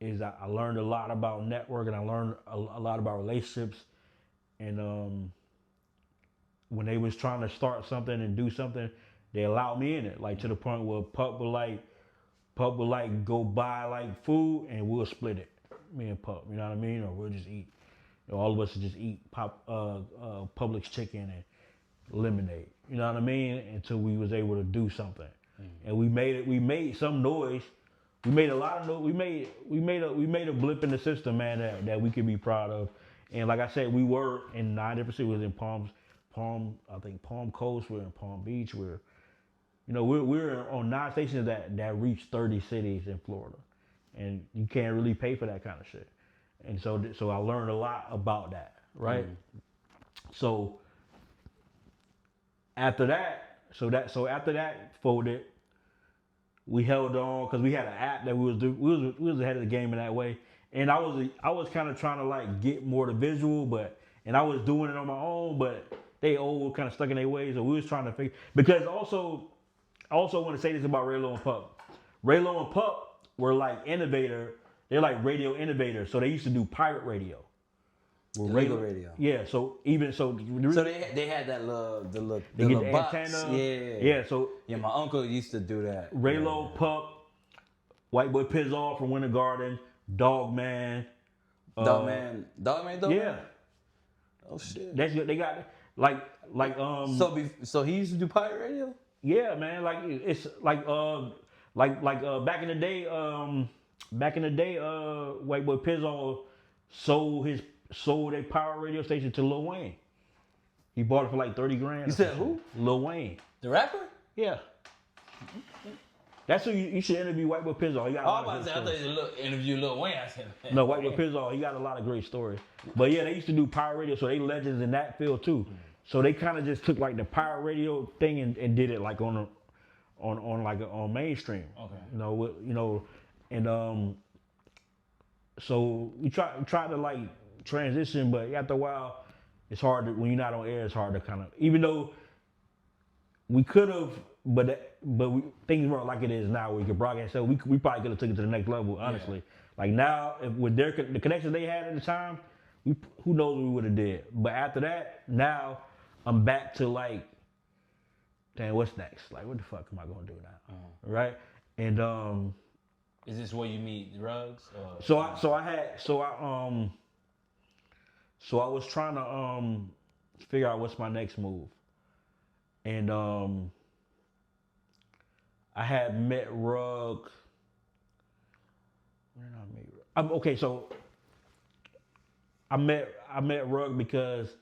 Is I learned a lot about networking. I learned a lot about relationships, and when they was trying to start something and do something, they allowed me in it. Like to the point where Pupp would go buy like food and we'll split it, me and Pupp. You know what I mean? Or we'll just eat. All of us would just eat Publix chicken and lemonade. You know what I mean? Until we was able to do something, and we made some noise. We made a lot of noise. We made a blip in the system, man, that we could be proud of. And like I said, we were in 9 different cities. We was in Palm Coast. We're in Palm Beach. We're on 9 stations that reach 30 cities in Florida, and you can't really pay for that kind of shit. And so I learned a lot about that, right? So after that folded, we held on because we had an app that we was ahead of the game in that way. And I was kind of trying to like get more the visual, and I was doing it on my own, but they all kind of stuck in their ways. So we was trying to figure, because I also want to say this about Raylo and Pupp. Raylo and Pupp were like innovator. They're like radio innovators. So they used to do pirate radio. Illegal radio. Yeah. So even so. So they had that the box. Antenna. Yeah. So my uncle used to do that. Raylo, Pupp, White Boy Pizzol from Winter Garden, Dogman. Dogman. Yeah. Oh shit. They got So he used to do pirate radio. Yeah, man. Like it's like back in the day, White Boy Pizzo sold a power radio station to Lil Wayne. He bought it for like 30 grand. You said who? Lil Wayne. The rapper? Yeah. That's who you should interview White Boy Pizzo. He got a lot of I thought you interview Lil Wayne. I said, man. No, White Boy Pizzo, he got a lot of great stories. But yeah, they used to do pirate radio, so they legends in that field too. So they kind of just took like the pirate radio thing and did it like on mainstream. Okay. So we try to like transition, but after a while, it's hard to, when you're not on air. It's hard to kind of, even though we could have, but things weren't like it is now. Where you could broadcast, so we probably could have took it to the next level. Honestly, like now, with the connections they had at the time, who knows what we would have did. But after that, now I'm back to like, damn, what's next? Like, what the fuck am I gonna do now? Right? And is this where you meet Ruggs? So I was trying to figure out what's my next move, and I had met Rugg. Where did I meet Rugg? Okay, so I met Rugg because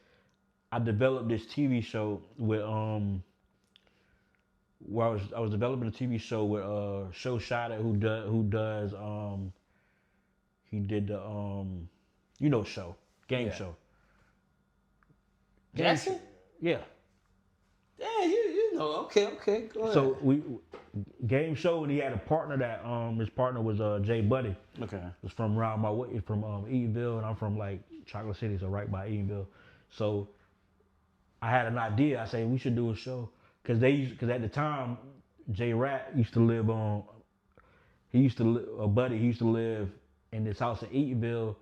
I developed this TV show with where I was developing a TV show with Show Shada who does he did the show game show. Jackson? Yeah. Yeah, you know. Okay, go ahead. So we game show, and he had a partner that his partner was Jay Buddy. Okay. Was from around my way, from Eatonville, and I'm from like Chocolate City, so right by Eatonville. So I had an idea. I said we should do a show because at the time J Rat used to live he used to live in this house in Eatonville,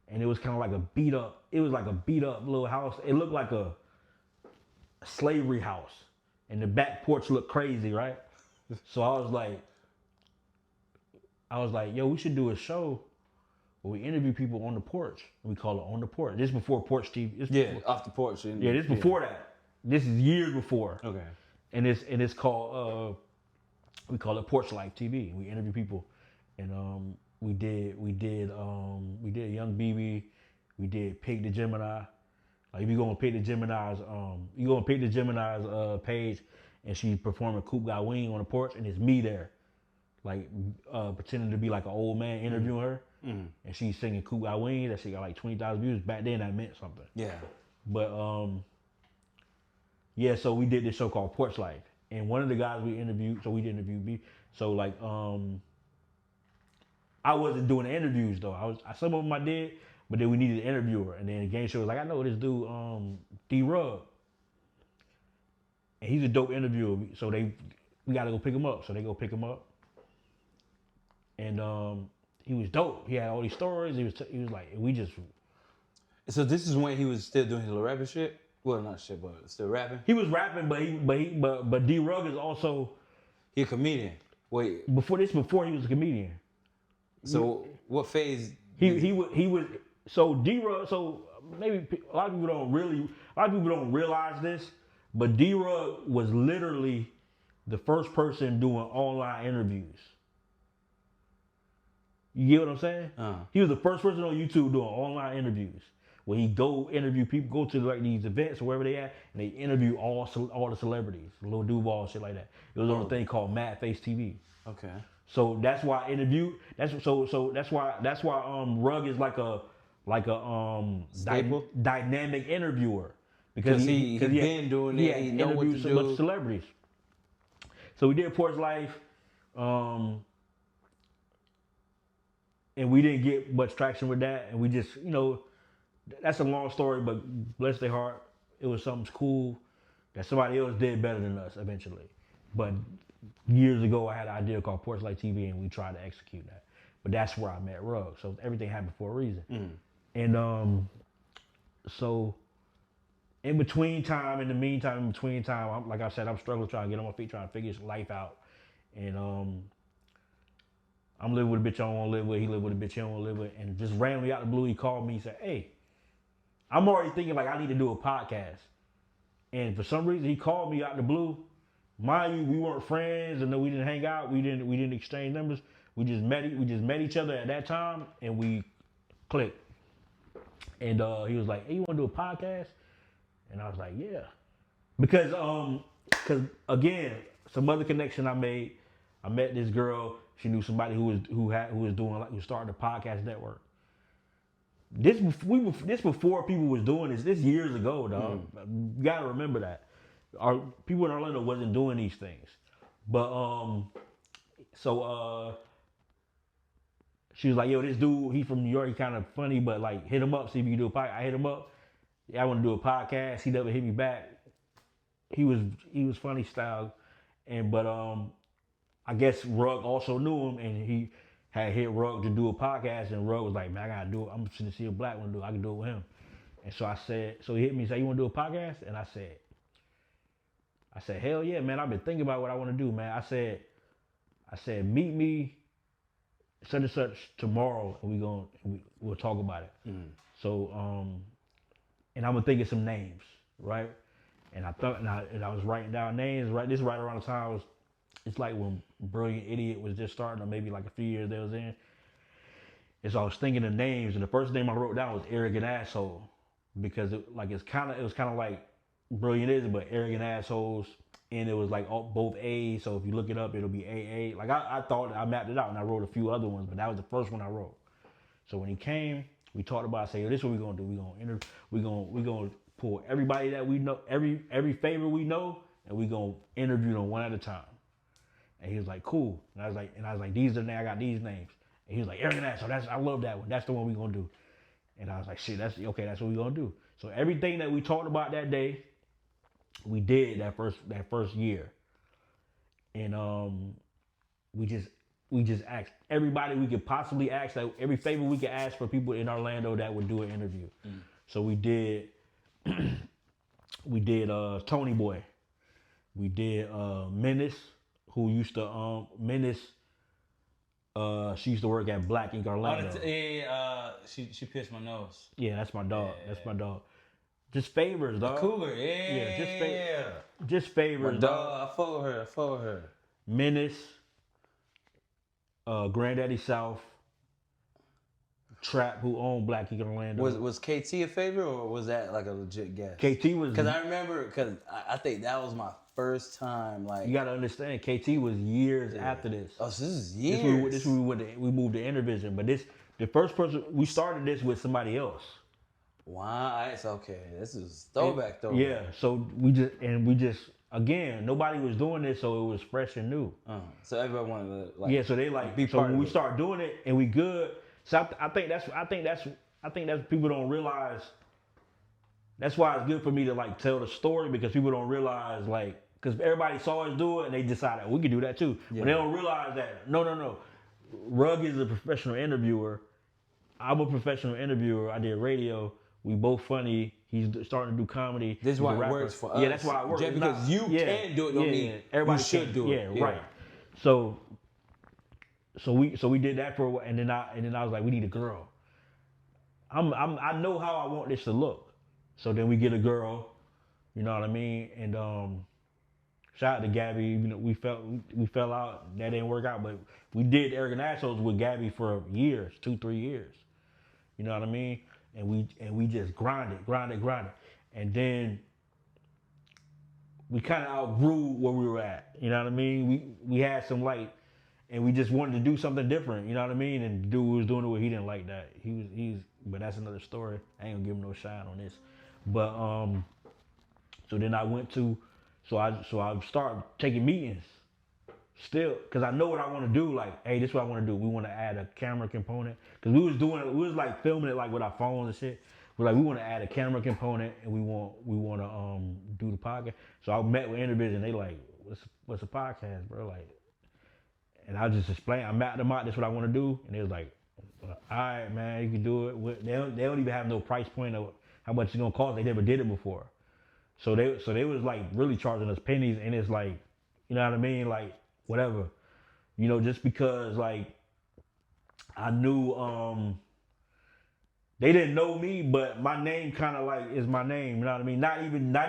and it was kind of like a beat up. It was like a beat up little house. It looked like a slavery house, and the back porch looked crazy, right? So I was like, yo, we should do a show where we interview people on the porch. We call it On the Porch. This is before Porch TV. Off the porch. This is before that. This is years before. Okay. And it's called we call it Porch Life TV. We interview people, and we did Young BB, we did Pig the Gemini. Like if you go on Pig the Gemini's page, and she's performing Coop Got Wing on the porch, and it's me there, like pretending to be like an old man interviewing her, and she's singing Coop Got Wing. That shit got like 20,000 views. Back then that meant something. Yeah. But so we did this show called Porch Life, and one of the guys we interviewed, so we did interview me. So like I wasn't doing the interviews though. Some of them I did, but then we needed an interviewer, and then the game show was like, I know this dude, D-Rug, and he's a dope interviewer. So we got to go pick him up. So they go pick him up, and he was dope. He had all these stories. He was like, we just. So this is when he was still doing his little rapping shit. Well, not shit, but still rapping. He was rapping, but D-Rug is also. He a comedian. Wait. Before he was a comedian. So what phase? He was. So D-Rug, so maybe a lot of people don't realize this, but D-Rug was literally the first person doing online interviews. You get what I'm saying? He was the first person on YouTube doing online interviews, where he go interview people, go to like these events or wherever they at, and they interview all the celebrities, Lil Duval, shit like that. It was on a thing called Mad Face TV. Okay. So that's why that's why Rugg is like a dynamic interviewer, because he been doing it. He know what to do. Much celebrities. So we did Porch Life, and we didn't get much traction with that, and we just that's a long story, but bless their heart, it was something cool that somebody else did better than us eventually. But years ago, I had an idea called Porch Light TV, and we tried to execute that. But that's where I met Rugg. So everything happened for a reason. And so in the meantime, like I said, I'm struggling trying to get on my feet, trying to figure life out. And I'm living with a bitch I don't want to live with. He lived with a bitch he don't want to live with. And just randomly out of the blue, he called me. He said, hey, I'm already thinking like I need to do a podcast. And for some reason, he called me out the blue. Mind you, we weren't friends, and we didn't hang out. We didn't exchange numbers. We just met each other at that time, and we clicked. And he was like, "Hey, you want to do a podcast?" And I was like, "Yeah," because again, some other connection I made. I met this girl. She knew somebody who was starting a podcast network. This before people was doing this. This years ago, dog. You gotta remember that. Our people in Orlando wasn't doing these things, but she was like, "Yo, this dude, he from New York, he kind of funny, but like hit him up, see if you can do a podcast." I hit him up. Yeah, I want to do a podcast. He never hit me back. He was funny style, but I guess Rug also knew him, and he had hit Rug to do a podcast, and Rug was like, "Man, I gotta do it. I'm just gonna see if Black want to do it. I can do it with him." And so he hit me and said, "You want to do a podcast?" And I said, "Hell yeah, man. I've been thinking about what I want to do, man." I said, "Meet me such and such tomorrow, and we'll talk about it." So and I'm gonna think of some names, right? And I thought, and I was writing down names. Right, this right around the time it's like when Brilliant Idiot was just starting, or maybe like a few years they was in. And so I was thinking of names, and the first name I wrote down was Arrogant Asshole, because it was kind of like Brilliant Idiot, but Arrogant Assholes, and it was like both A's. So if you look it up, it'll be AA. Like I thought I mapped it out, and I wrote a few other ones, but that was the first one I wrote. So when he came, we talked about. I said, "Yo, this is what we're gonna do. We're gonna pull everybody that we know, every favorite we know, and we're gonna interview them one at a time." And he was like, "Cool." And I was like, "These are the names. I got these names." And he was like, "Arrogant Asshole. I love that one. That's the one we're gonna do." And I was like, "Shit, that's okay. That's what we're gonna do." So everything that we talked about that day, we did that first year. And we just asked everybody we could possibly ask, like every favor we could ask for people in Orlando that would do an interview. So we did Tony Boy. We did Menace, who used to Menace. She used to work at Black Ink Orlando. She pierced my nose. Yeah, that's my dog. Yeah. That's my dog. Just favors, dog. The cougar, yeah. Just favors, my dog. I follow her. Menace, Granddaddy South, Trap, who owned Black Ink Orlando. Was KT a favorite, or was that like a legit guess? KT was, because I remember, because I think that was my first time. Like, you gotta understand, KT was years after this. Oh, so this is years. This we moved to Intervision, but the first person we started this with somebody else. Wow, it's okay. This is throwback though. Yeah, so we just again, nobody was doing this, so it was fresh and new. So everybody wanted to like. Yeah, so they like be. So when we start doing it and we good, so I think that's people don't realize. That's why it's good for me to like tell the story, because people don't realize, like, because everybody saw us do it and they decided we could do that too. Yeah. But they don't realize that no. Rug is a professional interviewer. I'm a professional interviewer. I did radio. We both funny. He's starting to do comedy. This is why it works for us. Yeah, that's why it works. Just because you can do it, don't mean everybody should do it. Yeah, right. So we did that for a while, and then I was like, we need a girl. I know how I want this to look. So then we get a girl, you know what I mean? And shout out to Gabby. You know, we fell out. That didn't work out, but we did Arrogant Assholes with Gabby for years, 2-3 years. You know what I mean? And we just grinded. And then we kind of outgrew where we were at. You know what I mean? We had some light, and we just wanted to do something different. You know what I mean? And the dude was doing it where he didn't like that. But that's another story. I ain't gonna give him no shine on this. But so then I went to, so I started taking meetings. Still, because I know what I want to do. Like, hey, this is what I want to do. We want to add a camera component, because we was like filming it like with our phones and shit. We're like, we want to add a camera component, and we want to do the podcast. So I met with Intervision. They like, what's a podcast, bro? Like, and I just explained. I mapped them out. This is what I want to do, and they was like, all right, man, you can do it. They don't even have no price point of how much it's gonna cost. They never did it before, so they was like really charging us pennies, and it's like, you know what I mean, like. Whatever, you know, just because like I knew they didn't know me, but my name kind of like is my name. You know what I mean? Not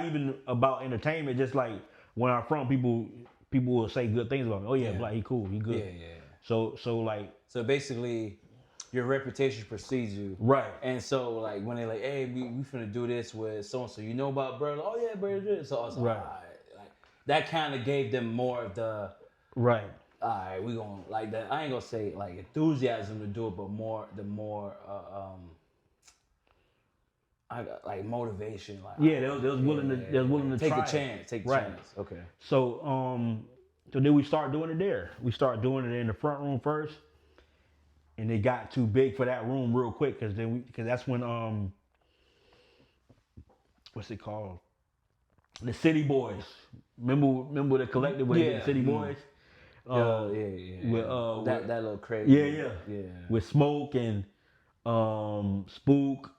even about entertainment. Just like when I'm from, people will say good things about me. Oh yeah, Black, he cool, he good. Yeah. So like. So basically, your reputation precedes you. Right. And so like when they like, hey, we finna do this with so and so, you know about bro? Like, oh yeah, bro, do this. So I was like, right. All right. Like that kind of gave them more of the right. All right, we gonna like that. I ain't gonna say like enthusiasm to do it, but I got like motivation. Like they was willing to take try the chance. Take the chance. Okay. So so then we start doing it there. We start doing it in the front room first, and it got too big for that room real quick because that's when what's it called? The City Boys. Remember the collective with the City Boys. With that little crazy. Yeah. With Smoke and Spook,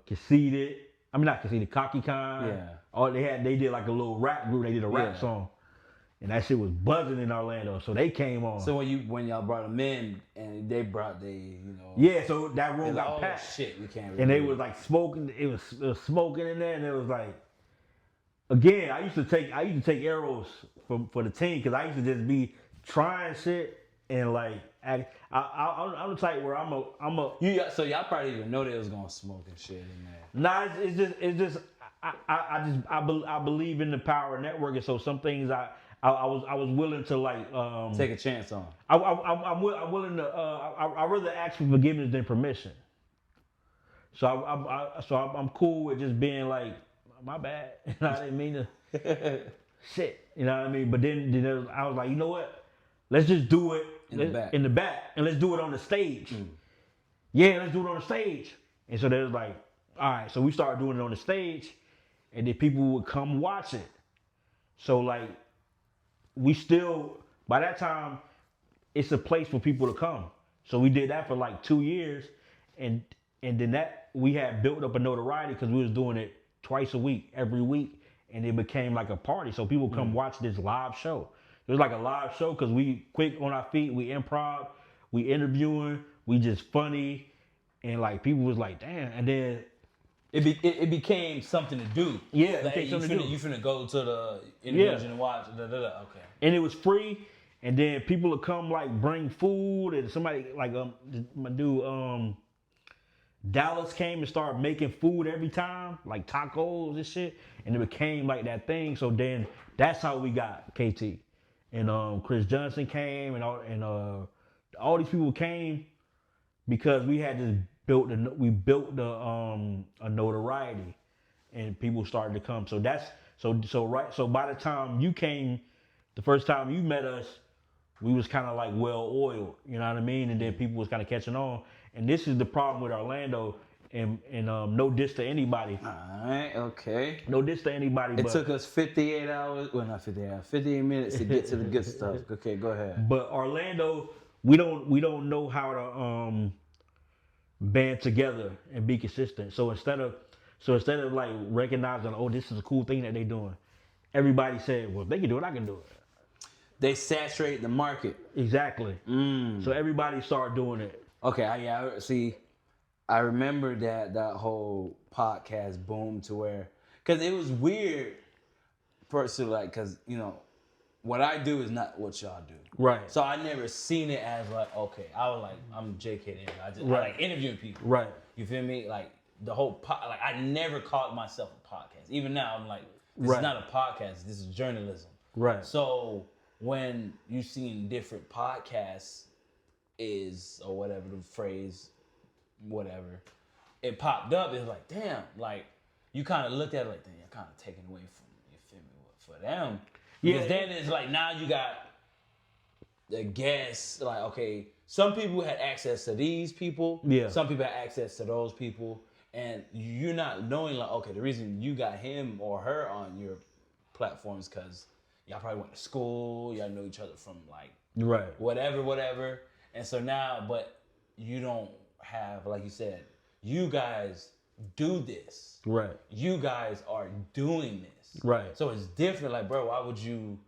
Conceited. I mean not Conceited, Cocky Khan. Yeah. All they did like a little rap group. They did a rap song, and that shit was buzzing in Orlando. So they came on. So when y'all brought them in and they brought Yeah. So that room got packed. Shit, we can't. Really and they was like smoking. It was smoking in there, and it was like. Again, I used to take arrows for the team because I used to just be trying shit and like I'm the type where I'm a. So y'all probably didn't know they was gonna smoke and shit in there. Nah, it's just I believe in the power of networking. So some things I was willing to like take a chance on. I'm willing to I rather ask for forgiveness than permission. So I'm cool with just being like. My bad. I didn't mean to. Shit. You know what I mean? But then I was like, you know what? Let's just do it in the back. And let's do it on the stage. Yeah, let's do it on the stage. And so they was like, all right. So we started doing it on the stage. And then people would come watch it. So like, by that time, it's a place for people to come. So we did that for like 2 years. And then we had built up a notoriety because we was doing it twice a week, every week, and it became like a party. So people come watch this live show. It was like a live show because we quick on our feet, we improv, we interviewing, we just funny, and like people was like, damn. And then it became something to do. Yeah, like, it became something to do. You finna go to the intervention and watch. Okay. And it was free, and then people would come like bring food, and somebody like my dude Dallas came and started making food every time, like tacos and shit, and it became like that thing. So then that's how we got KT, and Chris Johnson came, and all these people came because we had just built a notoriety, and people started to come. So that's so by the time you came, the first time you met us, we was kind of like well oiled, you know what I mean, and then people was kind of catching on. And this is the problem with Orlando, and no diss to anybody. All right, okay. No diss to anybody. It took us 58 hours, well not 58 hours, 58 minutes to get to the good stuff. Okay, go ahead. But Orlando, we don't know how to band together and be consistent. So instead of like recognizing, oh, this is a cool thing that they doing, everybody said, well, if they can do it, I can do it. They saturate the market. Exactly. So everybody started doing it. Okay, I remember that whole podcast boom to where, because it was weird, personally, like, because, what I do is not what y'all do. Right. So I never seen it as like, okay, I was like, I'm JK. I like interviewing people. Right. You feel me? Like, the whole, like, I never called myself a podcast. Even now, I'm like, this is not a podcast, this is journalism. Right. So when you seen different podcasts or whatever the phrase, whatever, it popped up. It's like, damn, like you kind of looked at it like, damn, you're kind of taking away from, you feel me, for them. Because then it's like now you got the guests. Like, okay, some people had access to these people. Yeah. Some people had access to those people, and you're not knowing like, okay, the reason you got him or her on your platforms because y'all probably went to school, y'all know each other from like whatever. And so now, but you don't have, like you said, you guys do this. Right. You guys are doing this. Right. So it's different. Like, bro, why would you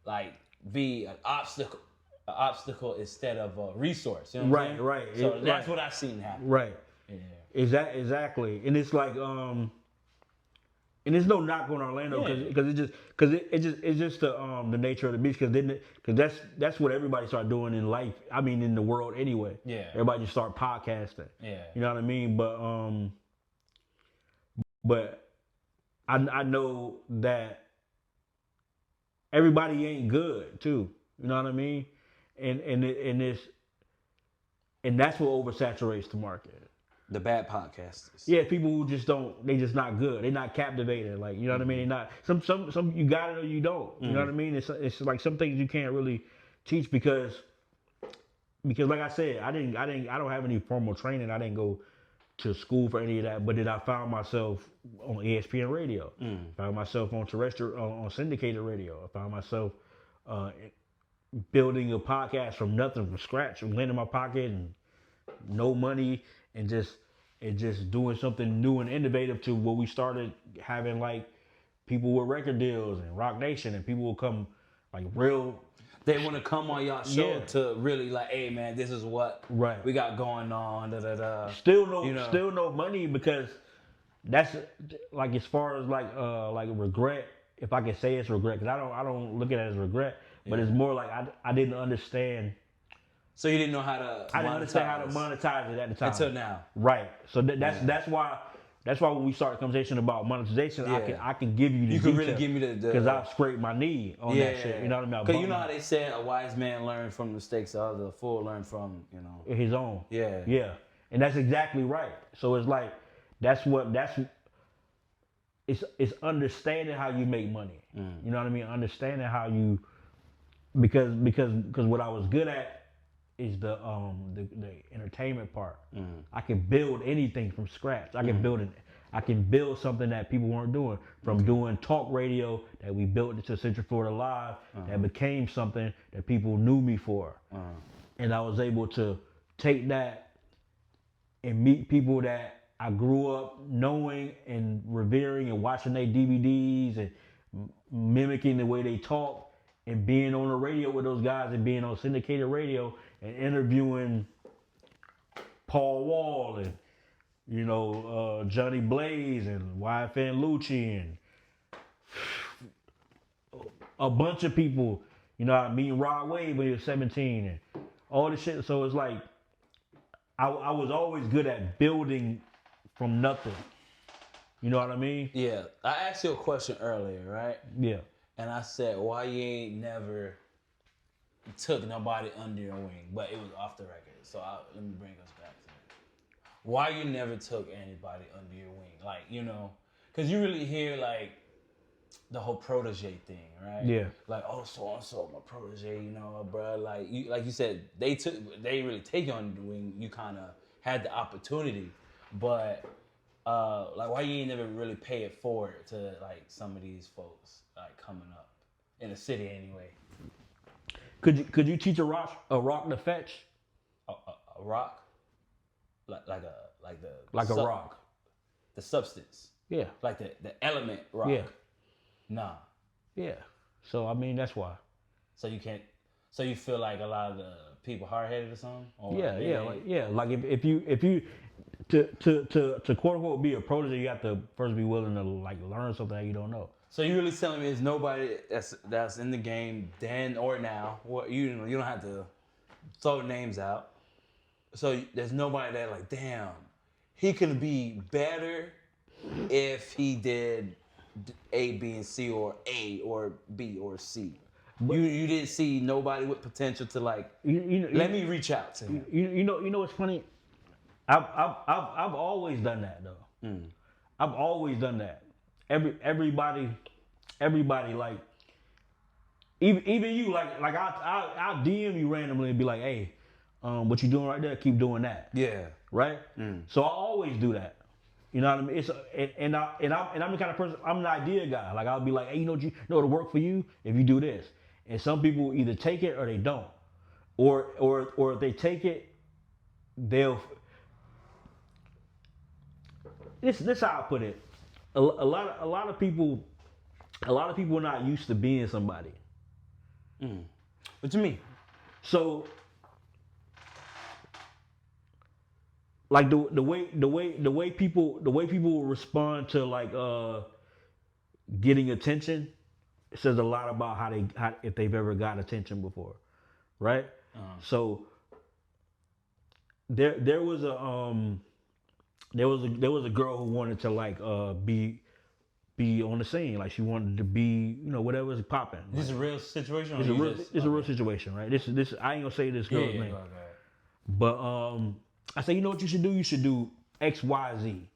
like be an obstacle instead of a resource? You know what I'm saying? Right. So that's what I've seen happen. Right. Yeah. Exactly. And it's like and there's no knock on Orlando because it's just the nature of the beach because that's what everybody started doing in life. I mean in the world anyway. Yeah. Everybody just start podcasting. Yeah. You know what I mean? But I know that everybody ain't good too. You know what I mean? And that's what oversaturates the market. The bad podcasters. Yeah, people who they just not good. They're not captivated. Like, you know what I mean? They're not some you got it or you don't. You know what I mean? It's like some things you can't really teach because like I said, I don't have any formal training. I didn't go to school for any of that, but then I found myself on ESPN radio. Found myself on terrestrial on syndicated radio. I found myself building a podcast from nothing, from scratch, from land in my pocket and no money, and just doing something new and innovative to what we started having, like people with record deals and Rock Nation, and people will come like real. They want to come on y'all show to really like, hey man, this is what we got going on. Da, da, da. Still no money because that's like as far as like regret. If I can say it's regret, because I don't look at it as regret, but it's more like I didn't understand. So you didn't know how to. I didn't understand how to monetize it at the time. Until now. Right. So that's why when we start a conversation about monetization, I can give you the You can really give me the because I've scraped my knee on that shit. You know what I mean? Because you know how they said a wise man learned from mistakes, the other fool learned from his own. Yeah. Yeah. And that's exactly right. So it's like it's understanding how you make money. You know what I mean? Understanding how you because what I was good at is the entertainment part. I can build anything from scratch. I can build something that people weren't doing. From doing talk radio that we built into Central Florida Live that became something that people knew me for. And I was able to take that and meet people that I grew up knowing and revering and watching their DVDs and mimicking the way they talk and being on the radio with those guys and being on syndicated radio and interviewing Paul Wall and Johnny Blaze and YFN Lucci and a bunch of people. I mean Rod Wave when he was 17 and all this shit. So it's like I was always good at building from nothing. You know what I mean? Yeah. I asked you a question earlier, right? Yeah. And I said, why you ain't never took nobody under your wing? But it was off the record. So let me bring us back to that. Why you never took anybody under your wing? Like, because you really hear like the whole protege thing, right? Yeah. Like, oh, so-and-so, my protege, bro. Like you said, they really take you under the wing. You kind of had the opportunity. But like, why you ain't never really pay it forward to like some of these folks like coming up in the city anyway? Could you teach a rock to fetch? A rock, like a rock, the substance. Yeah. Like the element rock. Yeah. Nah. Yeah. So I mean that's why. So you can't. So you feel like a lot of the people hard headed or something? Or Like if you to quote unquote be a protege, you have to first be willing to like learn something that you don't know. So you really telling me there's nobody that's in the game then or now? What you don't have to throw names out. So there's nobody that like, damn, he could be better if he did A, B, and C, or A or B or C. But you didn't see nobody with potential to like. Let me reach out to him. You know what's funny? I've always done that though. I've always done that. Everybody like even you like I'll DM you randomly and be like, hey, what you doing right there? Keep doing that. Yeah. Right. So I always do that. You know what I mean? I'm the kind of person. I'm an idea guy. Like I'll be like, hey, it'll work for you if you do this. And some people either take it or they don't, or if they take it, they'll. This how I put it. A lot of people are not used to being somebody. What you mean? So like the way people respond to like getting attention says a lot about how if they've ever got attention before, right? So there was a girl who wanted to like be on the scene, like she wanted to be, you know, whatever is popping. This is a real situation. It's a real situation, right? This I ain't gonna say this girl's name, but I say, you know what you should do? You should do X, Y, Z.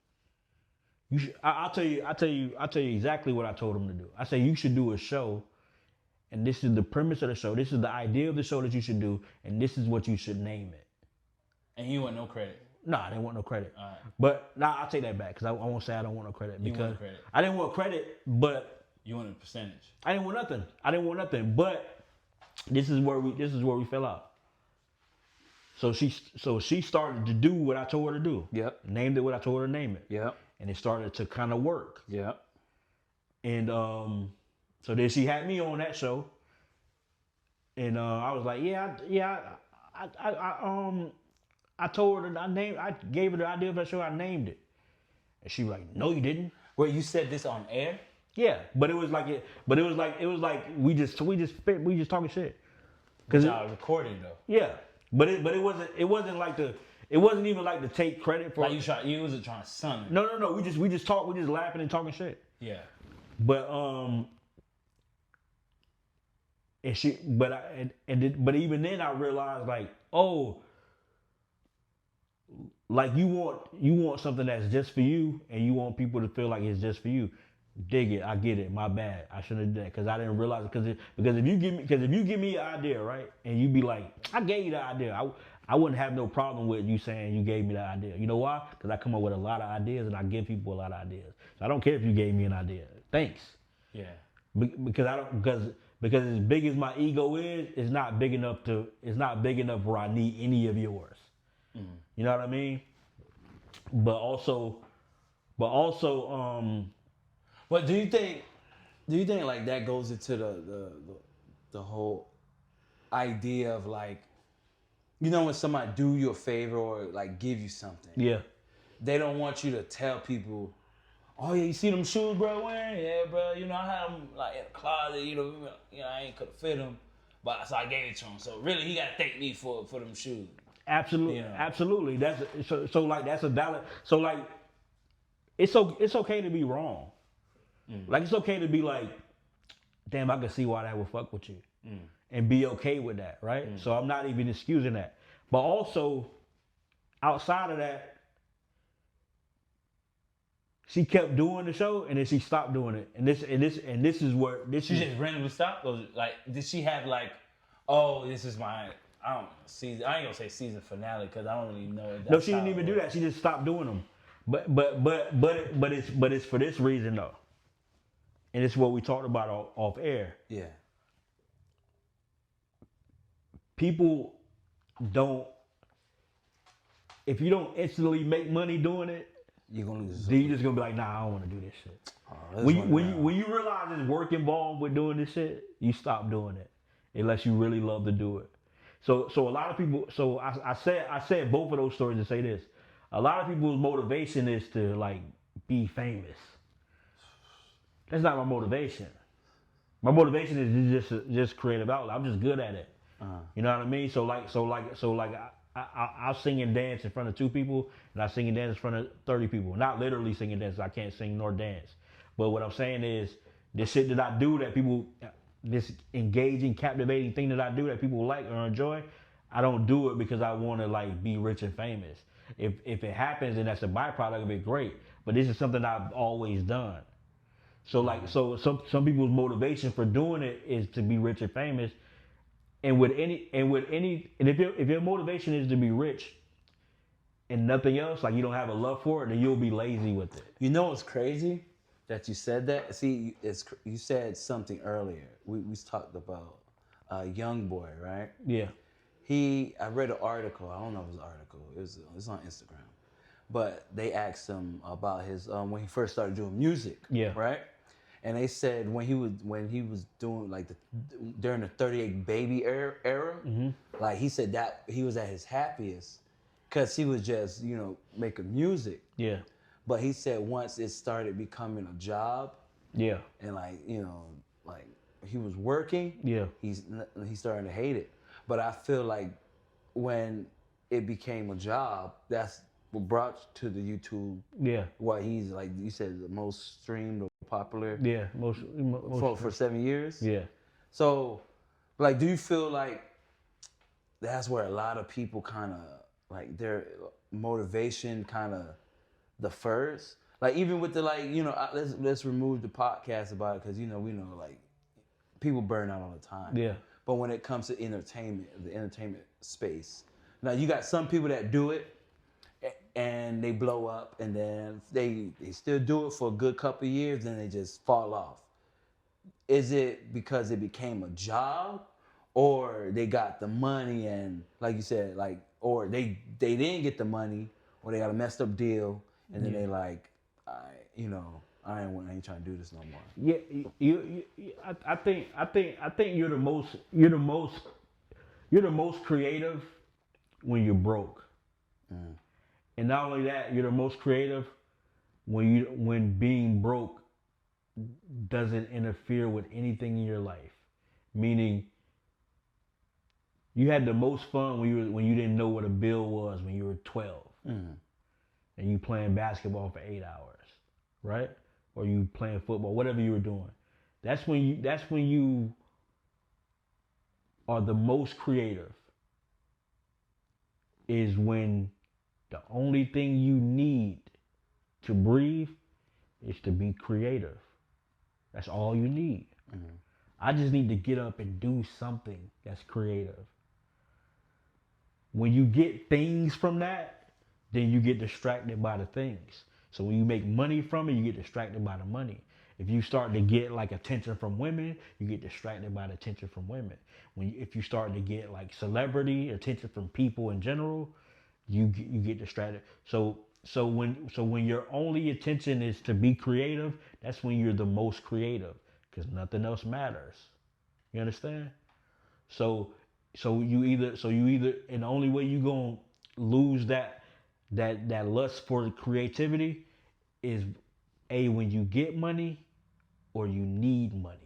You should. I'll tell you exactly what I told him to do. I say you should do a show, and this is the premise of the show. This is the idea of the show that you should do, and this is what you should name it. And you want no credit? No, I didn't want no credit. All right. But now I'll take that back because I won't say I don't want no credit because I didn't want credit, but you wanted a percentage. I didn't want nothing. But this is where we fell out. So she started to do what I told her to do. Yep. Named it what I told her to name it. Yep. And it started to kind of work. Yep. And so then she had me on that show. And I was like, I told her I gave her the idea of that show, I named it. And she was like, no, you didn't. Wait, you said this on air? Yeah, but it was like we just talking shit. Cause y'all recorded though. Yeah. But it wasn't even like to take credit for. Like you wasn't trying to sun it. No. We just talk. We just laughing and talking shit. Yeah. But but even then I realized like, oh, like you want something that's just for you, and you want people to feel like it's just for you. Dig it. I get it. My bad. I shouldn't have done that because I didn't realize it. Because if you give me an idea, right, and you be like, I gave you the idea, I wouldn't have no problem with you saying you gave me the idea. You know why? Because I come up with a lot of ideas and I give people a lot of ideas. So I don't care if you gave me an idea. Thanks. Yeah. Because as big as my ego is, it's not big enough where I need any of yours. Mm. You know what I mean? But also. But do you think like that goes into the whole idea of like, you know, when somebody do you a favor or like give you something, yeah, they don't want you to tell people, oh yeah, you see them shoes bro wearing? Yeah, bro, you know I had them like in the closet, you know I ain't could fit them, but so I gave it to him. So really, he gotta thank me for them shoes. Absolutely, you know? Absolutely. That's so like that's a valid. So like, it's okay to be wrong. Like it's okay to be like, damn, I can see why that would fuck with you, and be okay with that, right? So I'm not even excusing that, but also outside of that, she kept doing the show and then she stopped doing it, and this is where she just randomly stopped. Or like, did she have like, oh, this is my I ain't gonna say season finale because I don't really know. No, she didn't even do that. She just stopped doing them, but it's for this reason though. And it's what we talked about off air. Yeah. People don't. If you don't instantly make money doing it, you're gonna lose. Then you're just gonna be like, nah, I don't want to do this shit. When you realize there's work involved with doing this shit, you stop doing it, unless you really love to do it. So a lot of people. So I said both of those stories to say this. A lot of people's motivation is to like be famous. That's not my motivation. My motivation is just creative outlet. I'm just good at it. You know what I mean? So I'll sing and dance in front of 2 people, and I sing and dance in front of 30 people. Not literally sing and dance. I can't sing nor dance. But what I'm saying is, this shit that I do that people, this engaging, captivating thing that I do that people like or enjoy, I don't do it because I want to like be rich and famous. If it happens and that's a byproduct of it, great. But this is something I've always done. So like, some people's motivation for doing it is to be rich and famous, and if your motivation is to be rich and nothing else, like you don't have a love for it, then you'll be lazy with it. You know what's crazy that you said that? See, you said something earlier. We talked about Young Boy, right? Yeah. I read an article. I don't know if it was an article. It's on Instagram. But they asked him about his when he first started doing music. Yeah. Right. And they said when he was doing like during the 38 Baby era, like he said that he was at his happiest because he was just, you know, making music. Yeah. But he said once it started becoming a job, yeah, and like, you know, like he was working, yeah, he's starting to hate it. But I feel like when it became a job, that's what brought to the YouTube. Yeah. What he's like, you said, the most streamed or popular. Yeah, most for 7 years. Yeah. So, like, do you feel like that's where a lot of people kind of like their motivation kind of the first, like even with the like, you know, let's remove the podcast about it because, you know, we know like people burn out all the time. Yeah. But when it comes to entertainment, the entertainment space, now you got some people that do it and they blow up, and then they still do it for a good couple of years, then they just fall off. Is it because it became a job, or they got the money and like you said, like, or they didn't get the money, or they got a messed up deal, and then they like, I ain't trying to do this no more. Yeah, I think you're the most creative when you're broke. Mm. And not only that, you're the most creative when being broke doesn't interfere with anything in your life. Meaning, you had the most fun when you didn't know what a bill was when you were 12, and you playing basketball for 8 hours, right? Or you playing football, whatever you were doing. That's when you are the most creative. Is when the only thing you need to breathe is to be creative. That's all you need. Mm-hmm. I just need to get up and do something that's creative. When you get things from that, then you get distracted by the things. So when you make money from it, you get distracted by the money. If you start to get like attention from women, you get distracted by the attention from women. If you start to get like celebrity attention from people in general, you get distracted. So when your only attention is to be creative, that's when you're the most creative, because nothing else matters. You understand? So you either and the only way you gonna lose that lust for creativity is when you get money or you need money.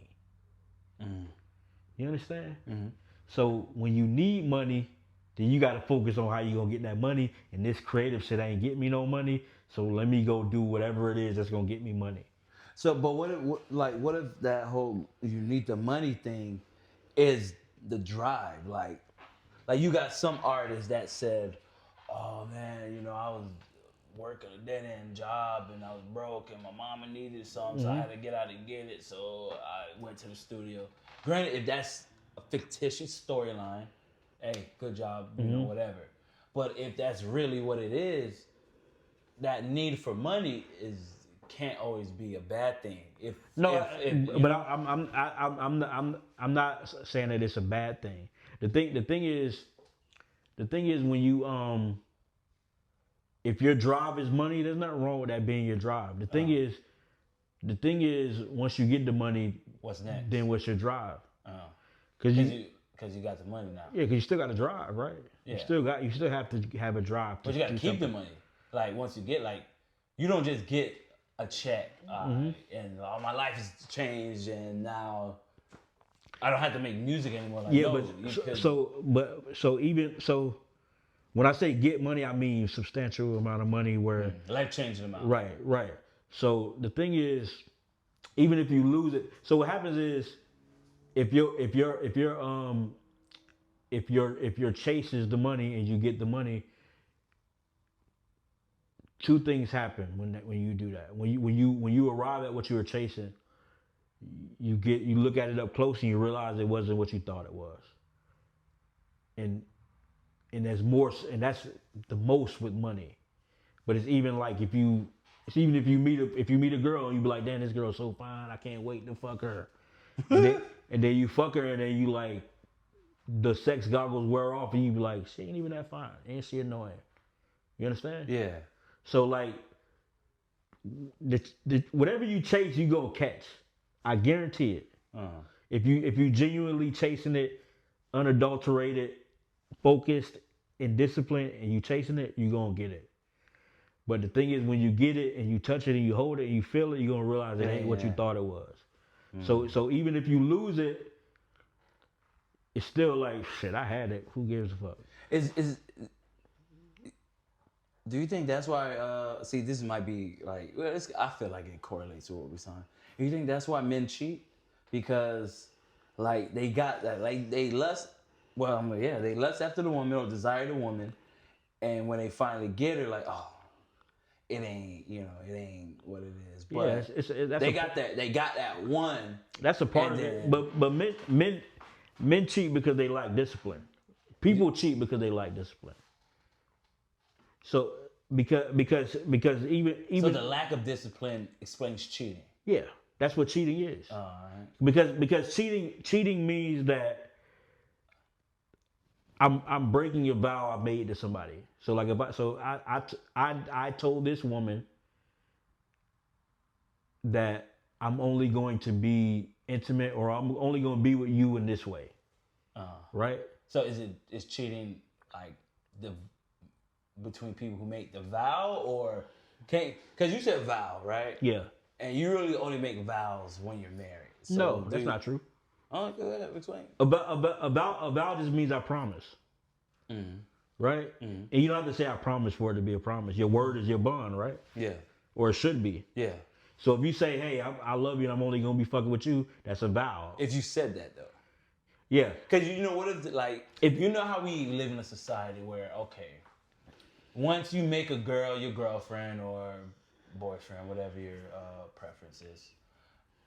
You understand? Mm-hmm. So when you need money, then you got to focus on how you gonna get that money. And this creative shit ain't get me no money, so let me go do whatever it is that's gonna get me money. So, but what if that whole you need the money thing is the drive? Like you got some artists that said, "Oh man, you know, I was working a dead end job and I was broke and my mama needed something, so I had to get out and get it. So I went to the studio." Granted, if that's a fictitious storyline, hey, good job, you know, whatever. But if that's really what it is, that need for money can't always be a bad thing. I'm not saying that it's a bad thing. The thing is when you if your drive is money, there's nothing wrong with that being your drive. The thing is once you get the money, what's next? Then what's your drive? Because you got the money now. Yeah, because you still got to drive, right? Yeah. You still have to have a drive. But you got to keep the money. Like once you get you don't just get a check and my life has changed and now I don't have to make music anymore. Like, yeah, no, so when I say get money, I mean substantial amount of money where life-changing amount. Right. So the thing is, even if you lose it, so what happens is if your chase is the money and you get the money, two things happen when you do that. When you arrive at what you were chasing, you look at it up close and you realize it wasn't what you thought it was. And there's more, and that's the most with money. But it's even like if you meet a girl and you be like, damn, this girl's so fine, I can't wait to fuck her. And then you fuck her and then you like the sex goggles wear off and you be like, she ain't even that fine. Ain't she annoying? You understand? Yeah. So like whatever you chase, you gonna catch. I guarantee it. If you genuinely chasing it, unadulterated, focused, in discipline and you chasing it, you're gonna get it. But the thing is, when you get it and you touch it and you hold it and you feel it, you're gonna realize it ain't what you thought it was. So even if you lose it, it's still like, shit, I had it. Who gives a fuck? Do you think that's why? See, this might be like, well, I feel like it correlates to what we're saying. Do you think that's why men cheat? Because like they got that, like they lust. Well, they lust after the woman or desire the woman, and when they finally get her, like, oh, it ain't what it is. But they got that one. That's a part of it. But men cheat because they lack discipline. People cheat because they lack discipline. So because even so the lack of discipline explains cheating. Yeah, that's what cheating is. All right. Because cheating means that I'm breaking a vow I made to somebody. So like I told this woman that I'm only going to be intimate or I'm only going to be with you in this way. Right? So is cheating like between people who make the vow or because you said vow, right? Yeah. And you really only make vows when you're married. So no, that's not true. Oh, go ahead, explain. A vow just means I promise. Right? And you don't have to say I promise for it to be a promise. Your word is your bond, right? Yeah. Or it should be. Yeah. So if you say, hey, I love you and I'm only going to be fucking with you, that's a vow. If you said that, though. Yeah. Because you know what is it like, if you know how we live in a society where, okay, once you make a girl your girlfriend or boyfriend, whatever your preference is,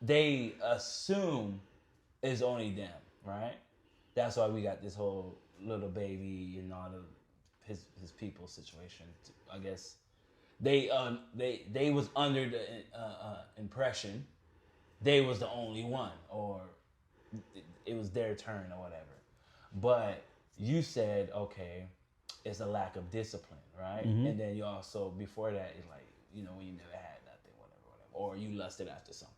they assume it's only them, right? That's why we got this whole Lil Baby and all of his people situation. I guess they was under the impression they was the only one, or it was their turn or whatever. But you said, okay, it's a lack of discipline, right? And then you also, before that, it's like, when you never had nothing, whatever, or you lusted after something.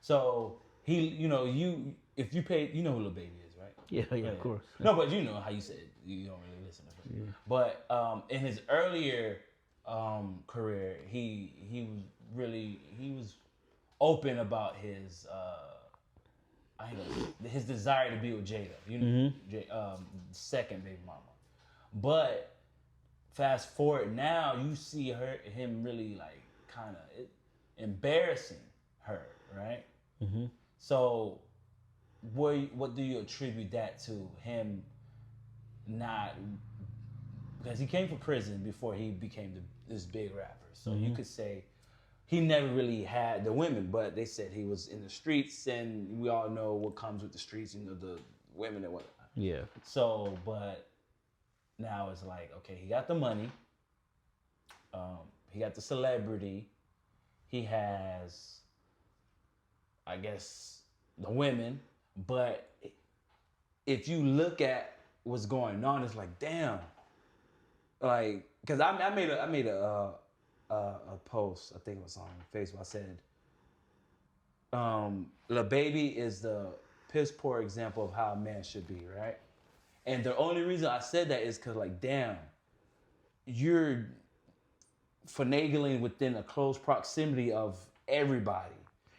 So if you paid, you know who Lil Baby is, right? Yeah, of course. No, but you know how you said you don't really listen to him. Yeah. But in his earlier career, he was open about his his desire to be with Jada, second baby mama. But fast forward now, you see him really like kind of embarrassing her, right? So what do you attribute that to? Him not, because he came from prison before he became this big rapper. So you could say he never really had the women, but they said he was in the streets, and we all know what comes with the streets, the women and whatnot. Yeah. So, but now it's like, okay, he got the money, he got the celebrity, he has, I guess, the women, but if you look at what's going on, it's like, damn, like, because I made a post, I think it was on Facebook. I said, Lil Baby is the piss poor example of how a man should be, right? And the only reason I said that is because, like, damn, you're finagling within a close proximity of everybody.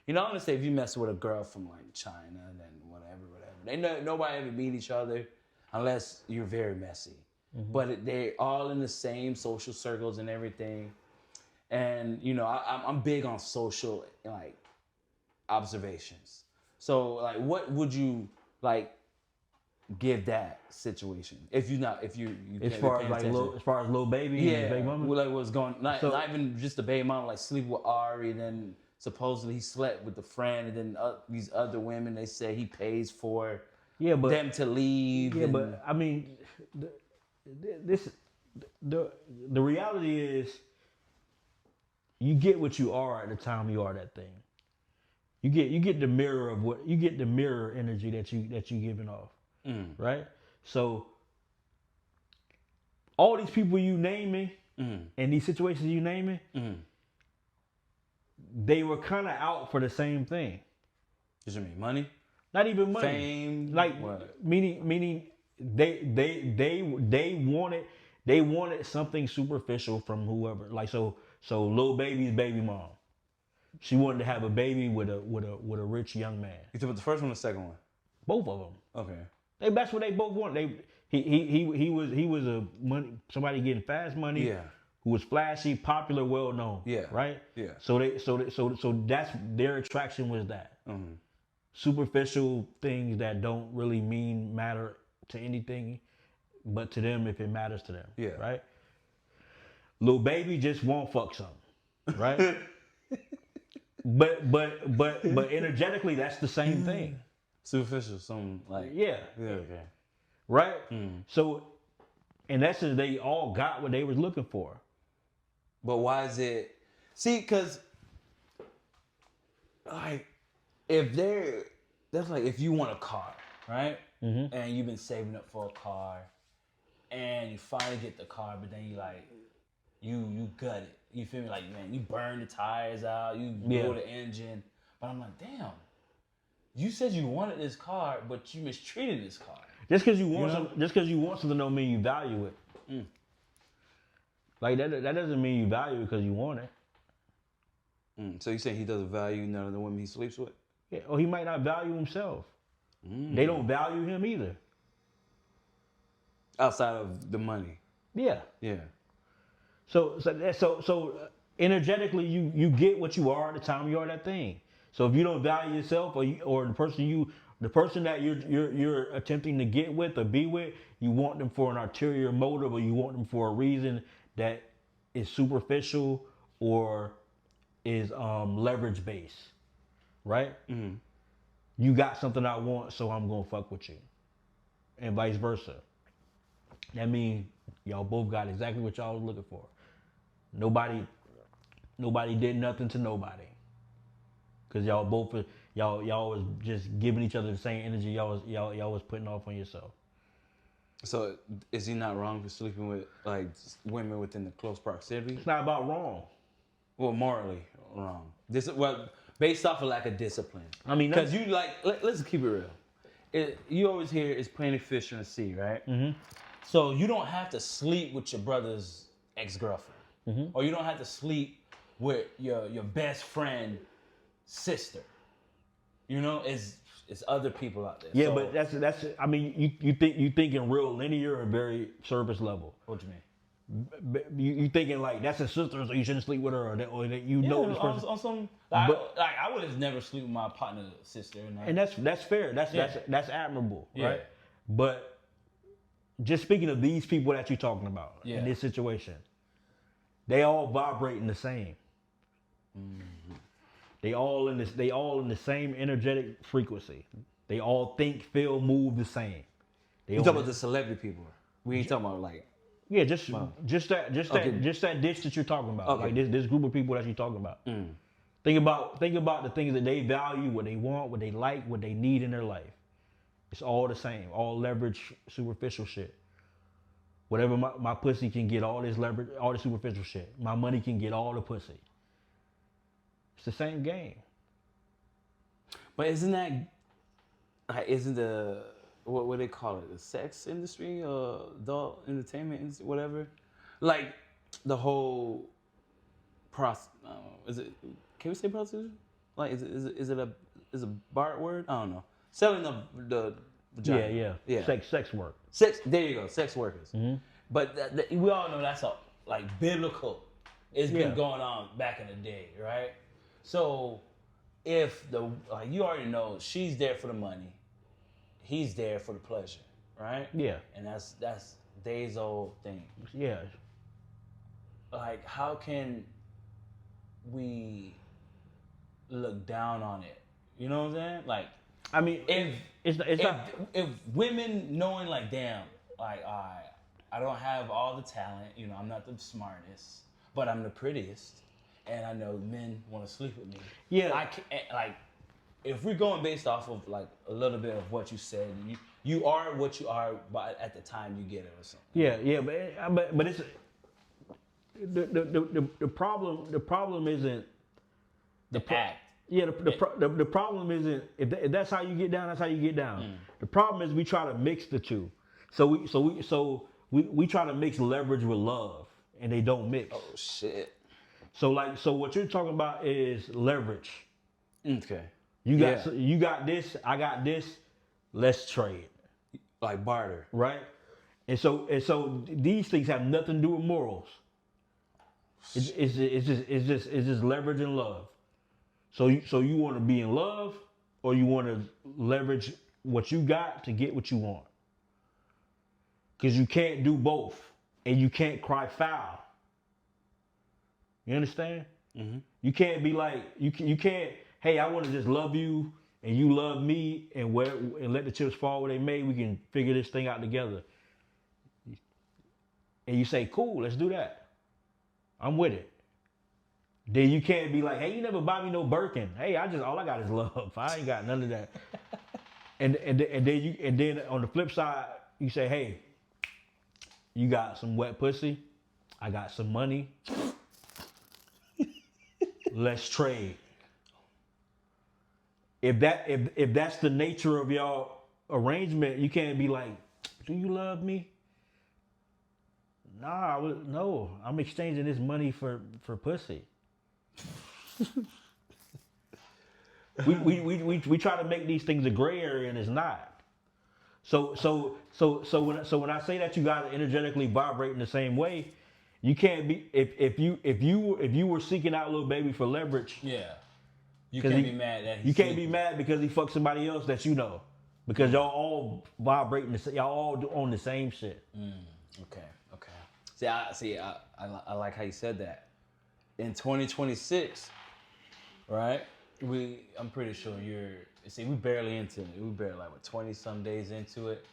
I'm gonna say if you mess with a girl from like China, then whatever. Nobody ever meet each other unless you're very messy. But they're all in the same social circles and everything. And I'm big on social like observations. So like, what would you like give that situation if you as far as Lil Baby and Baby Mama? Like what's going not even just the Baby Mama, like sleep with Ari, then supposedly he slept with the friend, and then these other women, they say he pays for them to leave. Yeah, but I mean, the reality is, you get what you are at the time you are that thing. You get the mirror of what you get, the mirror energy that you giving off, right? So all these people you naming and these situations you naming, they were kind of out for the same thing. What you mean, money? Not even money. Fame? Like what? Meaning they wanted something superficial from whoever. Like so Lil Baby's baby mom, she wanted to have a baby with a rich young man. You talking about the first one or the second one? Both of them. Okay. That's what they both wanted. He was somebody getting fast money. Yeah. Who was flashy, popular, well known. Yeah. Right. Yeah. So that's their attraction was that. Mm-hmm. Superficial things that don't really matter to anything, but to them if it matters to them. Yeah. Right. Lil Baby just won't fuck something. Right. but energetically that's the same thing. Superficial, something like yeah. Okay. Right. So in essence, they all got what they was looking for. But why is it? See, because like that's like if you want a car, right? Mm-hmm. And you've been saving up for a car, and you finally get the car, but then you gut it. You feel me? Like, man, you burn the tires out, you blow the engine. But I'm like, damn, you said you wanted this car, but you mistreated this car. Just because you want something don't mean you value it. Mm. Like that doesn't mean you value it because you want it. So you saying he doesn't value none of the women he sleeps with? Yeah, or he might not value himself. They don't value him either. Outside of the money. Yeah. Yeah. So energetically, you get what you are at the time you are that thing. So if you don't value yourself, or the person that you're attempting to get with or be with, you want them for an ulterior motive, or you want them for a reason that is superficial or is leverage based, right? Mm-hmm. You got something I want, so I'm gonna fuck with you, and vice versa. That means y'all both got exactly what y'all was looking for. Nobody did nothing to nobody, cause y'all was just giving each other the same energy y'all was putting off on yourself. So is he not wrong for sleeping with like women within the close proximity? It's not about wrong. Well, morally wrong. Based off of lack of discipline. I mean, because you let's keep it real. You always hear it's plenty of fish in the sea, right? Mm-hmm. So you don't have to sleep with your brother's ex-girlfriend, or you don't have to sleep with your best friend's sister. You know, it's other people out there. Yeah, so, but that's. I mean, you thinking real linear or very surface level. What do you mean? You thinking like that's a sister, so you shouldn't sleep with her, or that you know this person. On some, I would have never sleep with my partner's sister, and that's fair. That's admirable, right? But just speaking of these people that you're talking about in this situation, they all vibrating the same. Mm-hmm. They all in the same energetic frequency. They all think, feel, move the same. You talking about the celebrity people? We ain't talking about like. Yeah, just that dish that you're talking about. Okay. Like this group of people that you're talking about. Mm. Think about the things that they value, what they want, what they like, what they need in their life. It's all the same, all leverage, superficial shit. Whatever my pussy can get, all this leverage, all the superficial shit. My money can get all the pussy. It's the same game. But isn't the what they call it, the sex industry, adult entertainment industry, whatever, like the whole is it? Can we say prostitution? Like is it a bar word? I don't know. Selling the vagina. Yeah. Sex work. Sex. There you go. Sex workers. Mm-hmm. But we all know that's biblical. It's been going on back in the day, right? So if you already know she's there for the money. He's there for the pleasure, right? Yeah. And that's days old thing. Yeah. Like, how can we look down on it? You know what I'm saying? Like, I mean, if women knowing like, damn, like, I don't have all the talent. You know, I'm not the smartest, but I'm the prettiest, and I know men want to sleep with me. Yeah. I can't, like. If we're going based off of like a little bit of what you said, you are what you are, but at the time you get it or something. Yeah, but it's the problem. The problem isn't the act. Yeah, the problem isn't if that's how you get down. That's how you get down. The problem is we try to mix the two. So we try to mix leverage with love, and they don't mix. Oh shit. So what you're talking about is leverage. Okay. You got this, I got this. Let's trade. Like barter, right? And so these things have nothing to do with morals. It's just leverage and love. So you want to be in love, or you want to leverage what you got to get what you want. Because you can't do both, and you can't cry foul. You understand? Mm-hmm. You can't be like you can't. Hey, I want to just love you, and you love me, and let the chips fall where they may. We can figure this thing out together. And you say, cool, let's do that. I'm with it. Then you can't be like, hey, you never buy me no Birkin. Hey, all I got is love. I ain't got none of that. and then on the flip side, you say, hey, you got some wet pussy. I got some money. Let's trade. If that's the nature of y'all arrangement, you can't be like, do you love me? Nah, no. I'm exchanging this money for pussy. we try to make these things a gray area, and it's not. So when I say that you gotta energetically vibrate in the same way, you can't be if you were seeking out Lil Baby for leverage. Yeah. You can't be mad that you can't be mad because he fucked somebody else that you know, because y'all all vibrating, y'all all on the same shit. Okay. I like how you said that. In 2026, right? I'm pretty sure we barely into it. We barely like 20 some days into it,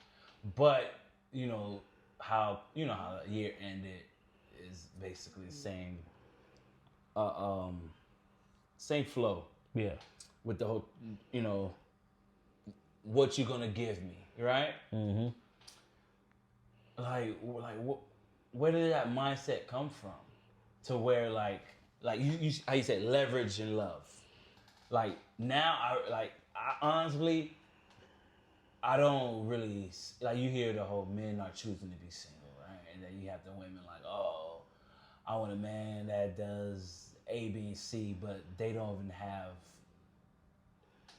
but you know how the year ended is basically the same. Same flow. Yeah. With the whole, what you gonna give me, right? Mm-hmm. Like what? Where did that mindset come from? To where like you how you said leverage and love. Like now I honestly I don't really like, you hear the whole men are choosing to be single, right? And then you have the women like, oh, I want a man that does A, B, and C, but they don't even have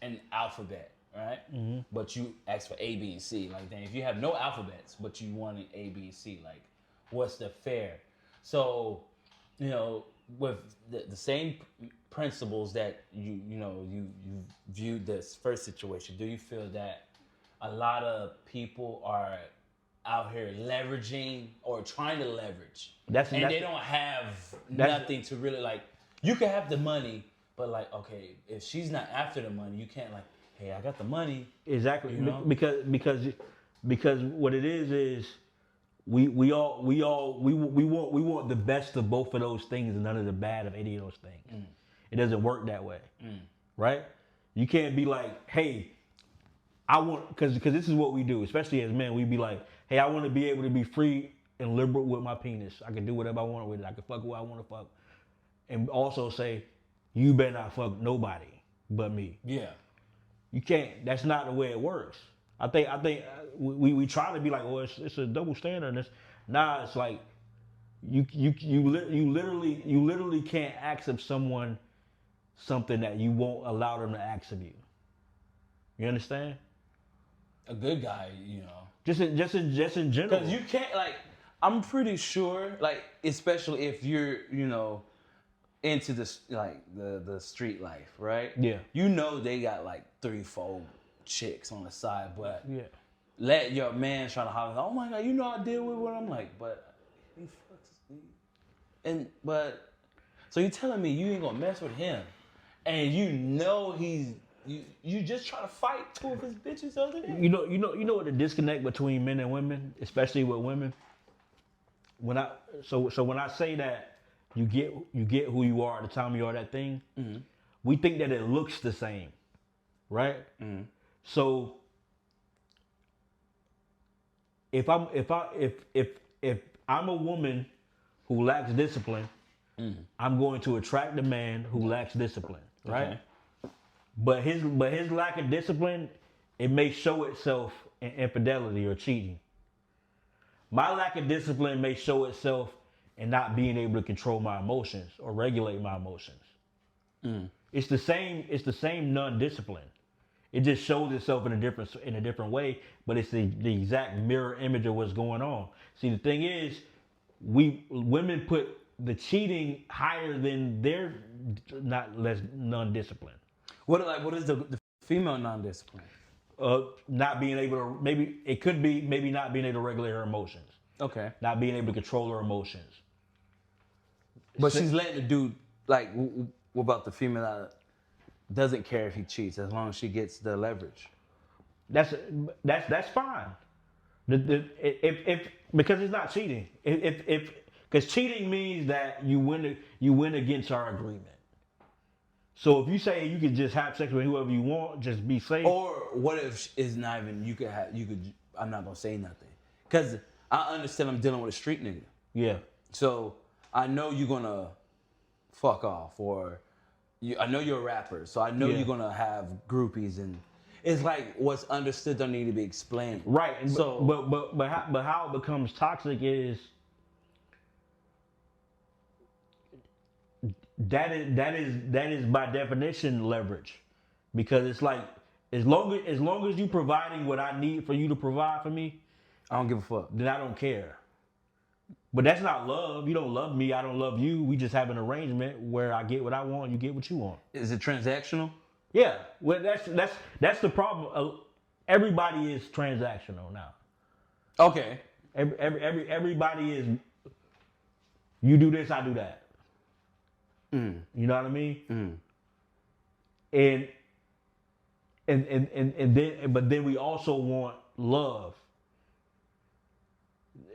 an alphabet, right? Mm-hmm. But you ask for A, B, and C. Like, then if you have no alphabets, but you want an A, B, and C, like, what's the fair? So, with the same principles that you viewed this first situation, do you feel that a lot of people are out here leveraging or trying to leverage, they don't have nothing to really, like, you can have the money, but like, okay, if she's not after the money, you can't like, hey, I got the money. Exactly, because what it is we want the best of both of those things and none of the bad of any of those things. It doesn't work that way, right? You can't be like, hey, I want, because this is what we do, especially as men. We be like, hey, I want to be able to be free and liberal with my penis. I can do whatever I want with it. I can fuck who I want to fuck, and also say, you better not fuck nobody but me. Yeah, you can't. That's not the way it works. I think we try to be like, oh, it's a double standard. It's like you literally can't ask of someone something that you won't allow them to ask of you. You understand? A good guy, Just in general. Because you can't, like, I'm pretty sure, like, especially if you're, into this, like, the street life, right? Yeah. They got like 3-4 chicks on the side, but let your man try to holler, oh my God, I deal with what I'm like, but he fucks me. So you telling me you ain't gonna mess with him, and you just try to fight 2 of his bitches the other day? You know what the disconnect between men and women, especially with women. When I say that you get who you are at the time you are that thing, we think that it looks the same, right? Mm-hmm. So if I'm a woman who lacks discipline, I'm going to attract a man who lacks discipline, right? Okay. But his lack of discipline, it may show itself in infidelity or cheating. My lack of discipline may show itself in not being able to control my emotions or regulate my emotions. It's the same non-discipline. It just shows itself in a different way, but it's the exact mirror image of what's going on. See, the thing is, women put the cheating higher than their non-discipline. What is the female non-discipline? Not being able to, maybe not being able to regulate her emotions. Okay. Not being able to control her emotions. But she's letting the dude, like, what about the female that doesn't care if he cheats as long as she gets the leverage? That's fine. If because it's not cheating. Because cheating means that you win against our agreement. So if you say you could just have sex with whoever you want, just be safe. Or what if it's not even I'm not gonna say nothing. Cause I understand I'm dealing with a street nigga. Yeah. So I know you're gonna fuck off, or I know you're a rapper, so I know you're gonna have groupies, and it's like what's understood don't need to be explained. Right. And so but how it becomes toxic is that is by definition leverage, because it's like as long as you providing what I need for you to provide for me, I don't give a fuck. Then I don't care. But that's not love. You don't love me, I don't love you. We just have an arrangement where I get what I want, you get what you want. Is it transactional? Yeah. Well, that's the problem. Everybody is transactional now. Okay. Everybody is. You do this, I do that. You know what I mean? And then we also want love.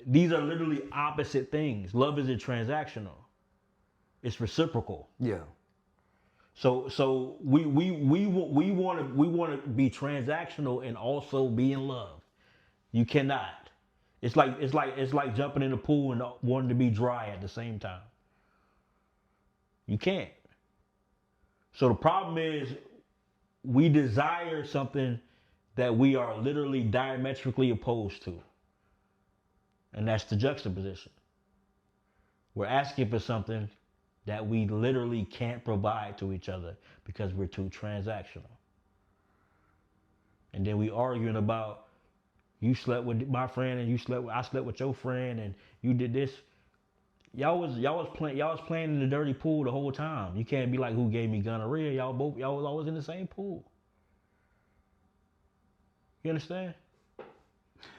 These are literally opposite things. Love isn't transactional. It's reciprocal. Yeah. So we want to be transactional and also be in love. You cannot. It's like jumping in the pool and wanting to be dry at the same time. You can't. So the problem is we desire something that we are literally diametrically opposed to. And that's the juxtaposition. We're asking for something that we literally can't provide to each other because we're too transactional. And then we arguing about you slept with my friend and I slept with your friend and you did this. Y'all was playing in the dirty pool the whole time. You can't be like, who gave me gonorrhea? Y'all was always in the same pool. You understand?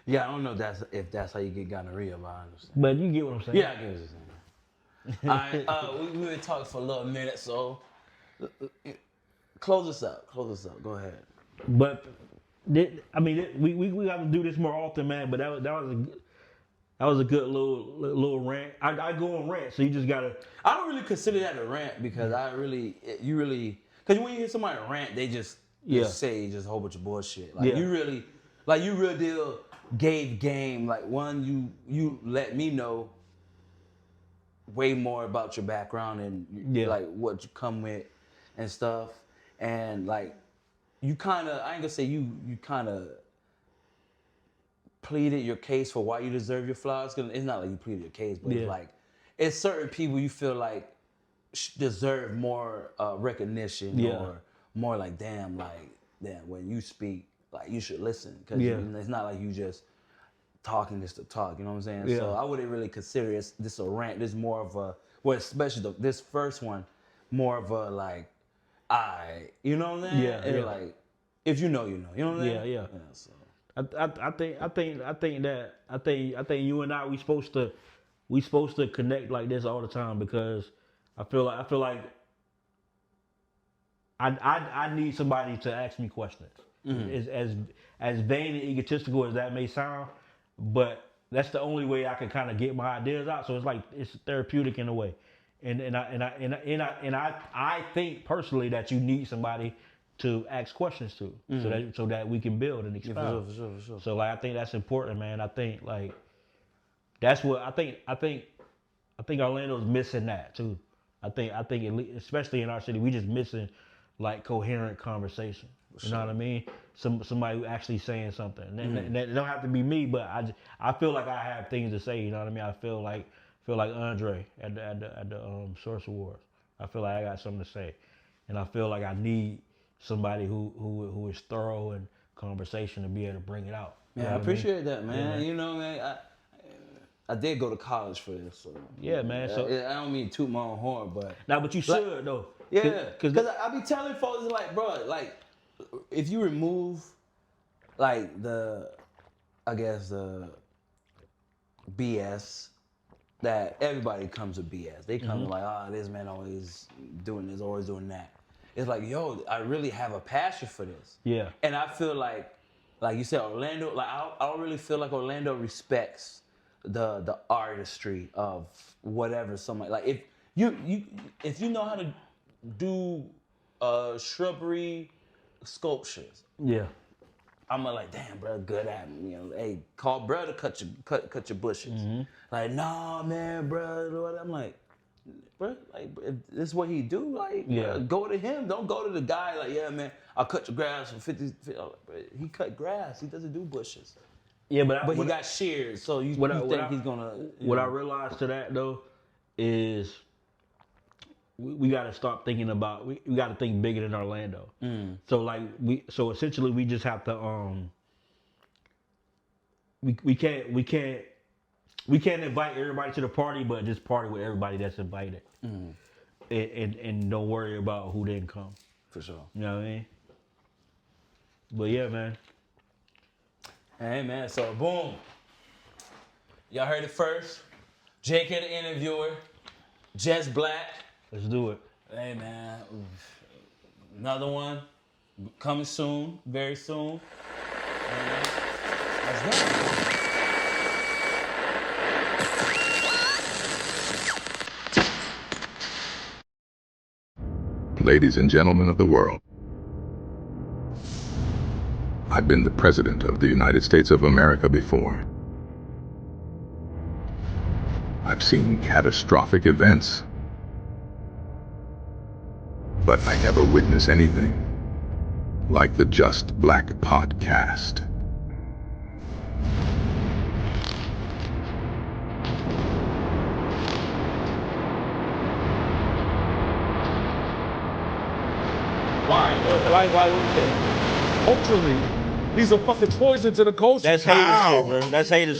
Yeah, I don't know if that's how you get gonorrhea, but I understand. But you get what I'm saying. Yeah, I get what you're saying. All right, we've been talking for a little minute, so close us out. Go ahead. But we got to do this more often, man. But that was a good little rant. I go on rant, so you just gotta. I don't really consider that a rant because because when you hear somebody rant, they just say just a whole bunch of bullshit. Like you real deal gave game. Like one, you let me know way more about your background and like what you come with and stuff, and like you kind of, I ain't gonna say you kind of pleaded your case for why you deserve your flowers. Cause it's not like you pleaded your case, but it's like it's certain people you feel like deserve more recognition or more like damn when you speak, like you should listen, because it's not like you just talking just to talk, you know what I'm saying? So I wouldn't really consider this a rant. This more of a, well, especially this first one, more of a like, you know what I'm saying? Like, if you know, you know what I'm saying? Yeah. So. I think you and I we supposed to connect like this all the time, because I feel like I need somebody to ask me questions. As vain and egotistical as that may sound, but that's the only way I can kind of get my ideas out. So it's like it's therapeutic in a way, and I think personally that you need somebody to ask questions to, so that we can build and expound. For sure. So like I think that's important, man. I think like that's what I think Orlando's missing that too. I think especially in our city, we just missing like coherent conversation. You know what I mean? Somebody who actually saying something. And it don't have to be me, but I feel like I have things to say. You know what I mean? I feel like Andre at the Source Awards. I feel like I got something to say, and I feel like I need somebody who is thorough in conversation to be able to bring it out. Yeah, I appreciate that, man. Yeah, man. You know, man, I did go to college for this. So, yeah, man. So I don't mean to toot my own horn, but but you should though. Yeah, because I be telling folks like, bro, like if you remove like the BS that everybody comes with BS. They come like, this man always doing this, always doing that. It's like, yo, I really have a passion for this. Yeah. And I feel like you said, Orlando, like I don't really feel like Orlando respects the artistry of whatever somebody like if you know how to do shrubbery sculptures. Yeah. I'm like, damn, bro, good at me. You know, hey, call bro to cut your bushes. Like, nah, man, bro. I'm like, bro, like, if this is what he do, like, bro, go to him. Don't go to the guy like, yeah, man, I'll cut your grass for 50. He cut grass. He doesn't do bushes. Yeah, but he got sheared, so you think he's gonna? What I realized to that though is we got to start thinking about we got to think bigger than Orlando. So like so essentially we just have to we can't invite everybody to the party, but just party with everybody that's invited, and don't worry about who didn't come. For sure. You know what I mean? But yeah, man. Hey man, so boom. Y'all heard it first. JK the interviewer, Jus'BLACk. Let's do it. Hey man, another one coming soon, very soon. Let's go. Ladies and gentlemen of the world, I've been the President of the United States of America before. I've seen catastrophic events, but I never witnessed anything like the Jus'BLACk podcast. Why? Culturally, these are fucking poison to the culture. That's hater shit, bro. That's hater shit.